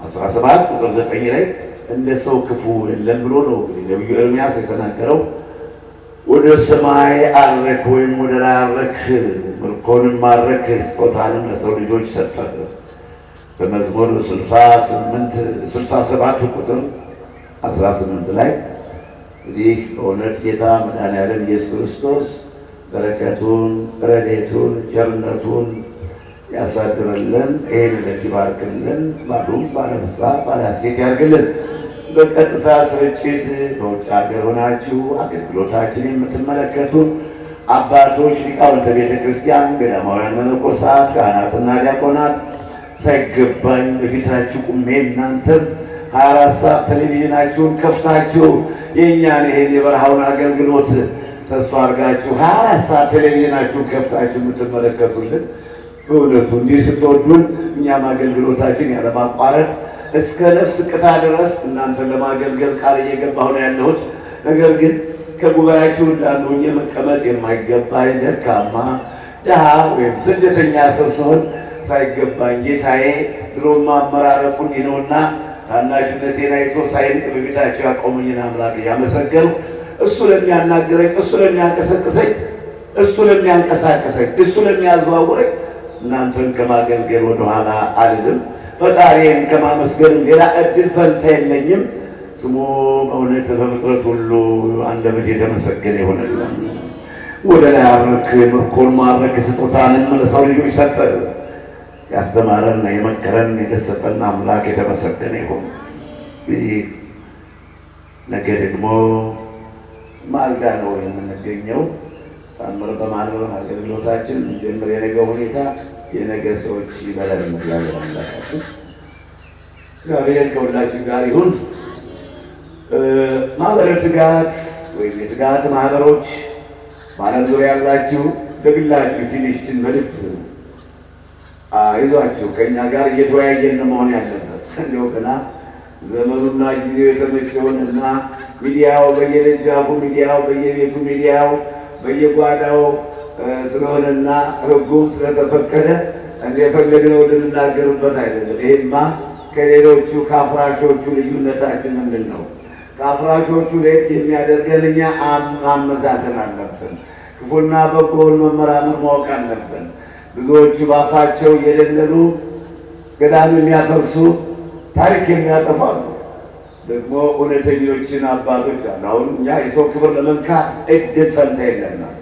17 ቁጥር 9 ላይ እንደ ሰው ክፉ የለም ብሎ ነው እንግዲህ ነቢዩ ኤርምያስ የተናገረው። ወደ ሰማይ አረክ ወይም ወደ ላይ አረክ፣ ምርኮንም ማረክ፣ ስጦታንም ለሰው ልጆች ሰጠህ። በመዝሙር 67 ቁጥር 18 ላይ እንግዲህ በእውነት ጌታ መድኃኔዓለም ኢየሱስ ክርስቶስ በረከቱን ረድኤቱን ቸርነቱን ያሳድርልን። ይህን ዕለት ይባርክልን። ባሉም ባለፍሳ ባለሐሴት ያድርግልን። በቀጥታ ስርጭት በውጭ ሀገር ሆናችሁ አገልግሎታችን የምትመለከቱ አባቶች፣ ሊቃውንተ ቤተ ክርስቲያን፣ ገዳማውያን መነኮሳት፣ ካህናትና ዲያቆናት ሳይገባኝ በፊታችሁ ቁሜ እናንተም 24 ሰዓት ቴሌቪዥናችሁን ከፍታችሁ የእኛን ይሄን የበረሃውን አገልግሎት ተስፋ አድርጋችሁ 24 ሰዓት ቴሌቪዥናችሁን ከፍታችሁ የምትመለከቱልን በእውነቱ እንዲህ ስትወዱን እኛም አገልግሎታችን ያለማቋረጥ እስከ ነፍስ ቅታ ድረስ እናንተን ለማገልገል ቃል እየገባሁ ነው ያለሁት። ነገር ግን ከጉባኤያችሁ እንዳንዱ ሆኜ መቀመጥ የማይገባኝ ደካማ ድሃ ወይም ስደተኛ ሰው ስሆን ሳይገባኝ ጌታዬ ድሮማ አመራረቁን ነውና ታናሽነቴን አይቶ ሳይንቅ በቤታቸው ያቆሙኝን አምላክ እያመሰገኑ እሱ ለሚያናግረኝ፣ እሱ ለሚያንቀሳቅሰኝ፣ እሱ ለሚያንቀሳቅሰኝ፣ እሱ ለሚያዘዋውረኝ እናንተን ከማገልገል ወደኋላ አልልም። ፈጣሪን ከማመስገን ሌላ እድል ፈንታ የለኝም። ስሙ በእውነት በፍጥረት ሁሉ አንደበት የተመሰገነ ይሆንልን። ወደ ላይ አረክ፣ ምርኮን ማረክ፣ ስጦታንም ለሰው ልጆች ሰጠ። ያስተማረን የመከረን የገሰጠን አምላክ የተመሰገነ ይሁን። ነገ ደግሞ ማልዳ ነው የምንገኘው። ታምር በማንበብ አገልግሎታችን ጀምር። የነገ ሁኔታ የነገ ሰዎች ይበላል እግዚአብሔር አምላካችን። እግዚአብሔር ከሁላችን ጋር ይሁን። ማህበረ ትጋት ወይም የትጋት ማህበሮች በዓለም ዙሪያ ያላችሁ በግላችሁ ትንሽትን መልእክት ይዟችሁ ከእኛ ጋር እየተወያየን መሆን ያለበት እንደው ገና ዘመኑና ጊዜው የተመቸውንና ሚዲያው በየደጃፉ ሚዲያው በየቤቱ ሚዲያው በየጓዳው ስለሆነና ሕጉም ስለተፈቀደ እንደፈለግነው ልንናገርበት አይደለም። ይሄማ ከሌሎቹ ከአፍራሾቹ ልዩነታችን ምንድን ነው? ከአፍራሾቹ ለየት የሚያደርገን እኛ ማመዛዘን አለብን። ክፉና በጎውን መመራመር ማወቅ አለብን። ብዙዎቹ ባፋቸው እየደለሉ ገዳም የሚያፈርሱ ታሪክ የሚያጠፋሉ። ደግሞ እውነተኞችን አባቶች አሉ። አሁን እኛ የሰው ክብር ለመንካት እድል ፈንታ የለንም።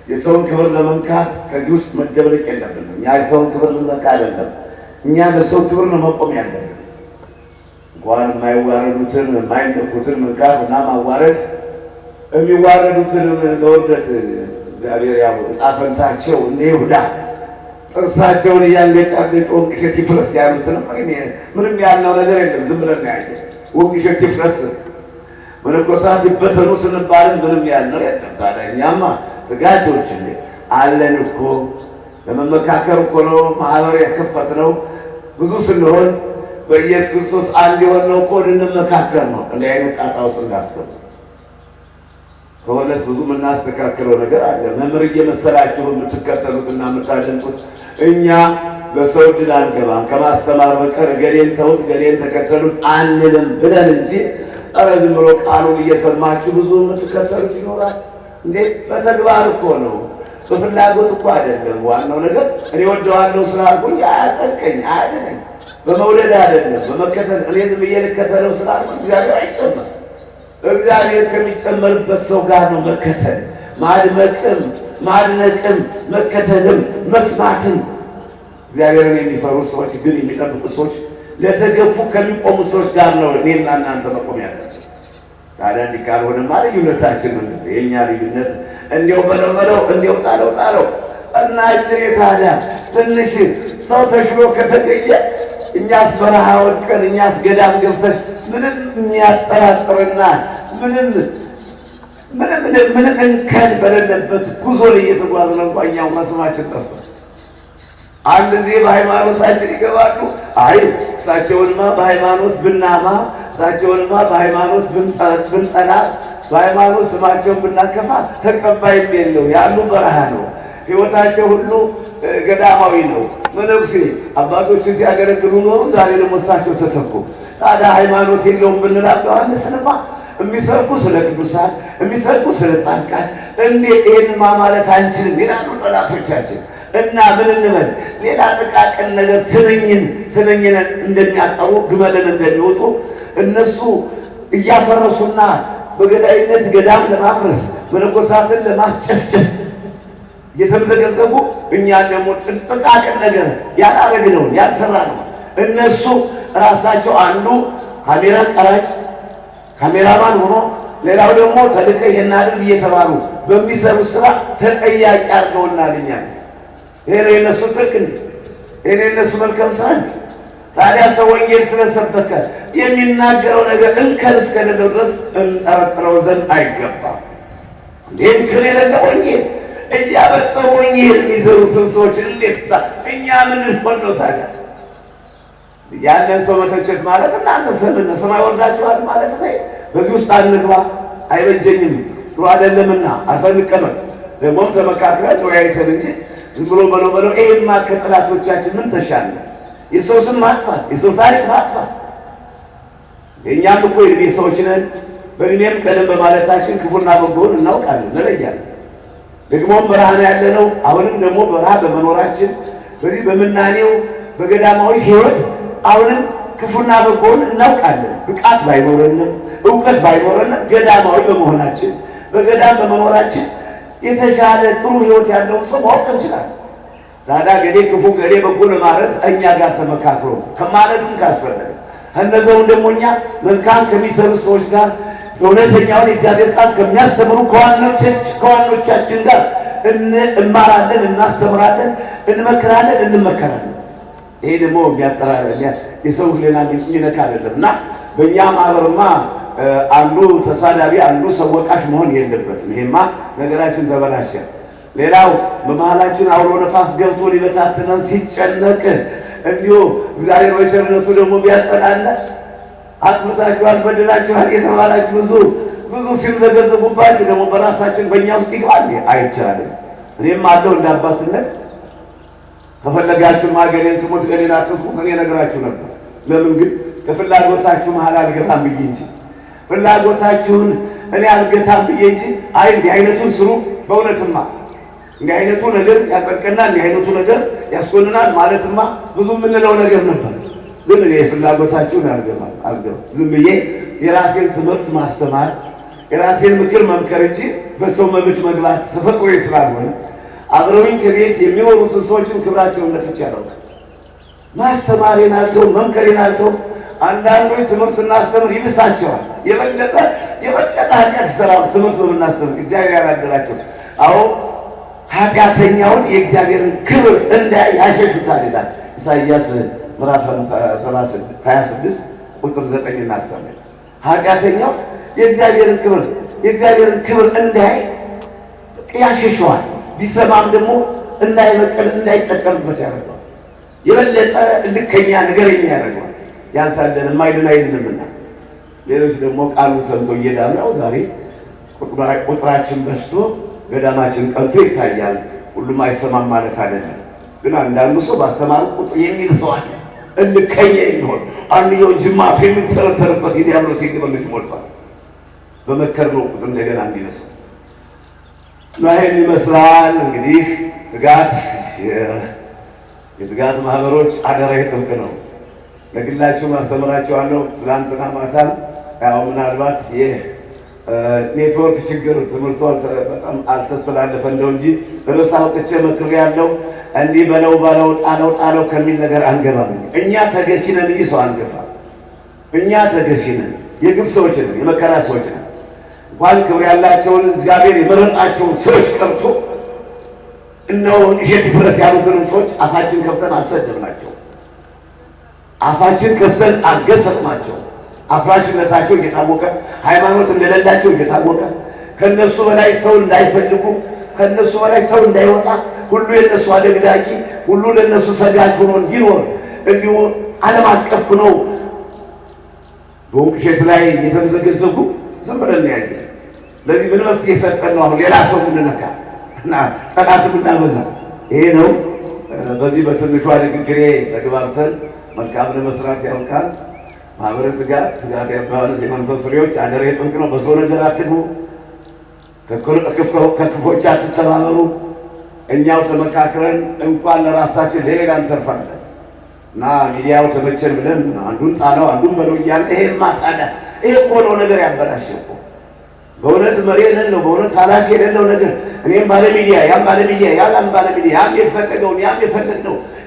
የሰውን ክብር ለመንካት ከዚህ ውስጥ መደብለቅ የለብንም። እኛ የሰውን ክብር ልንነካ አይደለም። እኛ ለሰው ክብር ነው መቆም ያለብን። እንኳን የማይዋረዱትን የማይነኩትን መንካት እና ማዋረድ የሚዋረዱትን ለውርደት እግዚአብሔር ያው ዕጣ ፈንታቸው እንደ ይሁዳ ጥርሳቸውን እያንገጫገጩ ወንቅሸት ይፍረስ ያሉትን ምንም ያልነው ነገር የለም። ዝም ብለን ያየ ወንቅሸት ይፍረስ መነኮሳት ይበተኑ ስንባልን ምንም ያልነው የለም። ታዲያ እኛማ ተጋጆች አለን እኮ ለመመካከር እኮ ነው ማህበር የከፈትነው። ብዙ ስንሆን በኢየሱስ ክርስቶስ አንድ የሆነው እኮ ልንመካከር ነው። እንዲህ አይነት ጣጣ ውስጥ እንዳትገቡ። ከሆነስ ብዙ የምናስተካክለው ነገር አለ። መምህር እየመሰላችሁ የምትከተሉትና የምታደንቁት እኛ በሰው ዕድል አንገባም። ከማስተማር በቀር ገሌን ተውት ገሌን ተከተሉት አንልም ብለን እንጂ ኧረ ዝም ብሎ ቃሉን እየሰማችሁ ብዙ የምትከተሉት ይኖራል እንዴ? በተግባር እኮ ነው፣ በፍላጎት እኮ አይደለም። ዋናው ነገር እኔ ወደዋለሁ ስላልኩኝ አያጸድቀኝ አያድነኝ። በመውደድ አይደለም በመከተል እኔ ዝም ብዬ ልከተለው ስላልኩኝ እግዚአብሔር አይጨመር። እግዚአብሔር ከሚጨመርበት ሰው ጋር ነው መከተል፣ ማድመቅም ማድነቅም መከተልም መስማትም። እግዚአብሔርን የሚፈሩ ሰዎች ግን የሚጠብቁ ሰዎች ለተገፉ ከሚቆሙ ሰዎች ጋር ነው እኔና እናንተ መቆም ያለብን። ታዲያ እንዲህ ካልሆነማ ልዩነታችን ምንድን ነው? የእኛ ልዩነት እንዲያው በለው እንዲያው ጣለው እና እጅሬ ታዲያ ትንሽ ሰው ተሽሎ ከተገኘ እኛስ በረሃ ወድቀን እኛስ ገዳም ገብተን ምንም የሚያጠራጥርና ምንም እንከን በሌለበት ጉዞ ላይ እየተጓዝን እንኳ እኛው መስማችን ጠፋ። አንድ ጊዜ በሃይማኖታችን ይገባሉ። አይ እሳቸውንማ በሃይማኖት ብናማ፣ እሳቸውንማ በሃይማኖት ብንጠላ፣ በሃይማኖት ስማቸውን ብናከፋ ተቀባይም የለው ያሉ በረሃ ነው። ሕይወታቸው ሁሉ ገዳማዊ ነው። መነኩሴ አባቶችን ሲያገለግሉ ኖሩ። ዛሬ ደግሞ እሳቸው ተተኩ። ታዲያ ሃይማኖት የለውም ብንላል ዮሐንስንማ የሚሰብኩ ስለ ቅዱሳን የሚሰብኩ ስለ ጻድቃን እንዴት ይሄንማ ማለት አንችልም ይላሉ ጠላቶቻችን። እና ምን እንበል? ሌላ ጥቃቅን ነገር ትንኝን እንደሚያጠሩ ግመልን እንደሚወጡ እነሱ እያፈረሱና በገዳይነት ገዳም ለማፍረስ መነኮሳትን ለማስጨፍጨፍ እየተመዘገዘጉ እኛ ደግሞ ጥቃቅን ነገር ያላረግነውን ያልሰራነው እነሱ ራሳቸው አንዱ ካሜራ ቀራጭ ካሜራማን ሆኖ ሌላው ደግሞ ተልከ የናድርግ እየተባሉ በሚሰሩት ስራ ተጠያቂ አድርገውናል። ይሄ ነው የነሱ ጥቅ እንዴ? ይሄ የነሱ መልካም ስራ እንዴ? ታዲያ ሰው ወንጌል ስለሰበከ የሚናገረው ነገር እንከን እስከሌለው ድረስ እንጠረጥረው ዘንድ አይገባም። እንዴት ከሌለ ወንጌል እያበጠሩ ወንጌል የሚሰሩትን ሰዎች እንዴት እኛ ምን ልንሆን ነው ታዲያ? ያንን ሰው መተቸት ማለት እናንተ ሰማይ ወርዳችኋል ማለት ነው። በዚህ ውስጥ አንግባ፣ አይበጀኝም፣ ጥሩ አይደለምና አልፈልቀመጥ ደግሞ ተመካክረን ተወያይተን እንጂ ዝም ብሎ በለው ይሄማ ከጠላቶቻችን ምን ተሻለ? የሰው ስም ማጥፋት፣ የሰው ታሪክ ማጥፋት። የእኛም እኮ የእድሜ ሰዎች ነን። በእድሜም ቀደም በማለታችን ክፉና በጎውን እናውቃለን፣ እንለያለን። ደግሞም በረሃን ያለ ነው። አሁንም ደግሞ በረሃ በመኖራችን በዚህ በምናኔው በገዳማዊ ሕይወት አሁንም ክፉና በጎውን እናውቃለን። ብቃት ባይኖረንም እውቀት ባይኖረንም ገዳማዊ በመሆናችን በገዳም በመኖራችን የተሻለ ጥሩ ሕይወት ያለው ሰው ማወቅ እንችላለን። ታዲያ ገሌ ክፉ ገሌ በጎ ለማለት እኛ ጋር ተመካክሮ ከማለትም ካስፈለገ እነዚያውን ደግሞ እኛ መልካም ከሚሰሩ ሰዎች ጋር እውነተኛውን የእግዚአብሔር ቃል ከሚያስተምሩ ከዋኖቻችን ጋር እንማራለን፣ እናስተምራለን፣ እንመክራለን፣ እንመከራለን። ይሄ ደግሞ የሰው ሌላ የሚነካ አይደለም እና በእኛ ማህበርማ አንዱ ተሳዳቢ አንዱ ሰወቃሽ መሆን የለበትም። ይሄማ ነገራችን ተበላሸ። ሌላው በመሃላችን አውሎ ነፋስ ገብቶ ሊበታትነን ሲጨነቅ እንዲሁ እግዚአብሔር በቸርነቱ ደግሞ ቢያጸናና አጥፍታችኋል በድላችኋል የተባላችሁ ብዙ ሲዘገዘቡባችሁ ደግሞ በራሳችን በእኛ ውስጥ ይገባል። አይቻልም። እኔም አለው እንደ አባትነት ከፈለጋችሁ ማገሬን ስሙት ገሌላ አትስሙት እኔ እነግራችሁ ነበር። ለምን ግን ከፍላጎታችሁ መሀል አልገታም ብዬ እንጂ ፍላጎታችሁን እኔ አልገታም ብዬ እንጂ አይ እንዲህ አይነቱን ስሩ። በእውነትማ እንዲህ አይነቱ ነገር ያጸድቀናል፣ እንዲህ አይነቱ ነገር ያስኮንናል ማለትማ ብዙ የምንለው ነገር ነበር። ግን እኔ ፍላጎታችሁን አልገባም። ዝም ብዬ የራሴን ትምህርት ማስተማር የራሴን ምክር መምከር እንጂ በሰው መብት መግባት ተፈጥሮዬ ስላልሆነ አብረውኝ ከቤት የሚኖሩትን ሰዎችን ክብራቸውን ነክቼ አላውቅም። ማስተማሬን አልተው፣ መምከሬን አልተው። አንዳንዶች ትምህርት ስናስተምር ይብሳቸዋል። የበለጠ ኃጢአት ይሰራሉ። ትምህርት በምናስተምር እግዚአብሔር ያላደላቸው። አዎ ኃጢአተኛውን የእግዚአብሔርን ክብር እንዳይ ያሸሹታል ይላል ኢሳይያስ ምዕራፍ 26 ቁጥር 9 እና 10። ኃጢአተኛው የእግዚአብሔርን ክብር እንዳይ ያሸሸዋል። ቢሰማም ደግሞ እንዳይጠቀምበት ያደርገዋል። የበለጠ ልከኛ ነገረኛ ያደርገዋል። ያልታደለ ማይልን አይልምና ሌሎች ደግሞ ቃሉን ሰምተው እየዳኑ ያው ዛሬ ቁጥራችን በዝቶ ገዳማችን ቀልቶ ይታያል። ሁሉም አይሰማም ማለት አይደለም። ግን አንዳንዱ ሰው ባስተማሩ ቁጥር የሚል ሰው አለ። እልከኛ የሚሆን አንድየው ጅማት የሚተረተርበት የዲያብሎስ የግብር ሞልቷል። በመከርነው ቁጥር እንደገና እንዲነሳ ይህን ይመስላል። እንግዲህ ትጋት የትጋት ማህበሮች አደራ ጥብቅ ነው። ለግላችሁ ማስተምራችኋለሁ። ትናንትና ማታም ያው ምናልባት የኔትወርክ ችግር ትምህርቱ በጣም አልተስተላለፈ እንደው እንጂ ርዕስ አውጥቼ መክሬያለሁ። እንዲህ በለው ጣለው ከሚል ነገር አንገባም። እኛ ተገፊ ነን እንጂ ሰው አንገፋም። እኛ ተገፊ ነን፣ የግፍ ሰዎች ነን፣ የመከራ ሰዎች ነን። እንኳን ክብር ያላቸውን እግዚአብሔር የመረጣቸውን ሰዎች ቀርቶ እነሆ እሸት ይፍረስ ያሉትንም ሰዎች አፋችን ከፍተን አልሰደብናቸው። አፋችን ከፍተን አልገሰጥናቸው። አፍራሽነታቸው እየታወቀ ሃይማኖት እንደሌላቸው እየታወቀ ከነሱ በላይ ሰው እንዳይፈልጉ ከነሱ በላይ ሰው እንዳይወጣ ሁሉ የነሱ አደግዳጊ ሁሉ ለነሱ ሰጋጅ ሆኖ እንዲኖር እንዲሁ ዓለም አቀፍ ነው በውሸት ላይ የተመዘገዘጉ ዝም ብለን ያየ። ለዚህ ምን መፍትሄ የሰጠን ነው? አሁን ሌላ ሰው ምንነካ እና ጠላት ምናበዛ ይሄ ነው። በዚህ በትንሿ ንግግሬ ተግባብተን መልካም ለመስራት ያውቃል። ማህበረ ትጋት ያባሉት የመንፈስ ፍሬዎች አደረ ጥብቅ ነው። በሰው ነገር አትግቡ፣ ከክፎች አትተባበሩ። እኛው ተመካክረን እንኳን ለራሳችን ለሌላ እንተርፋለን እና ሚዲያው ተመቸን ብለን አንዱን ጣለው አንዱን በለው እያለ ይሄማ ታዲያ ይሄ እኮ ነው ነገር ያበላሸው እኮ በእውነት መሪ የሌለው በእውነት ኃላፊ የሌለው ነገር እኔም ባለሚዲያ ያም ባለሚዲያ ያም ባለሚዲያ ያም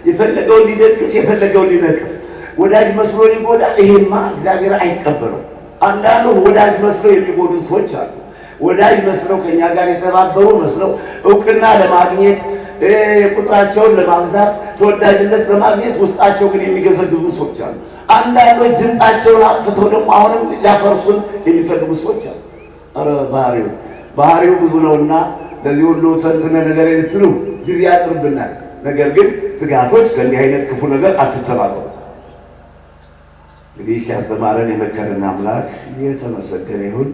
የፈለገውን ሊደግፍ የፈለገውን ሊነቅፍ ወዳጅ መስሎ ሊጎዳ ይሄማ እግዚአብሔር አይቀበለው። አንዳንዱ ወዳጅ መስለው የሚጎዱ ሰዎች አሉ። ወዳጅ መስለው ከኛ ጋር የተባበሩ መስለው እውቅና ለማግኘት ቁጥራቸውን ለማብዛት ተወዳጅነት ለማግኘት ውስጣቸው ግን የሚገዘግዙ ሰዎች አሉ። አንዳንዶች ድምፃቸውን አጥፍተው ደግሞ አሁንም ሊያፈርሱን የሚፈልጉ ሰዎች አሉ። ኧረ ባህሪው ብዙ ነውና ለዚህ ሁሉ ተንትነ ነገር የምትሉ ጊዜ ያጥርብናል። ነገር ግን ትጋቶች ከእንዲህ አይነት ክፉ ነገር አትተባበሩ። እንግዲህ ያስተማረን የመከረን አምላክ የተመሰገነ ይሁን።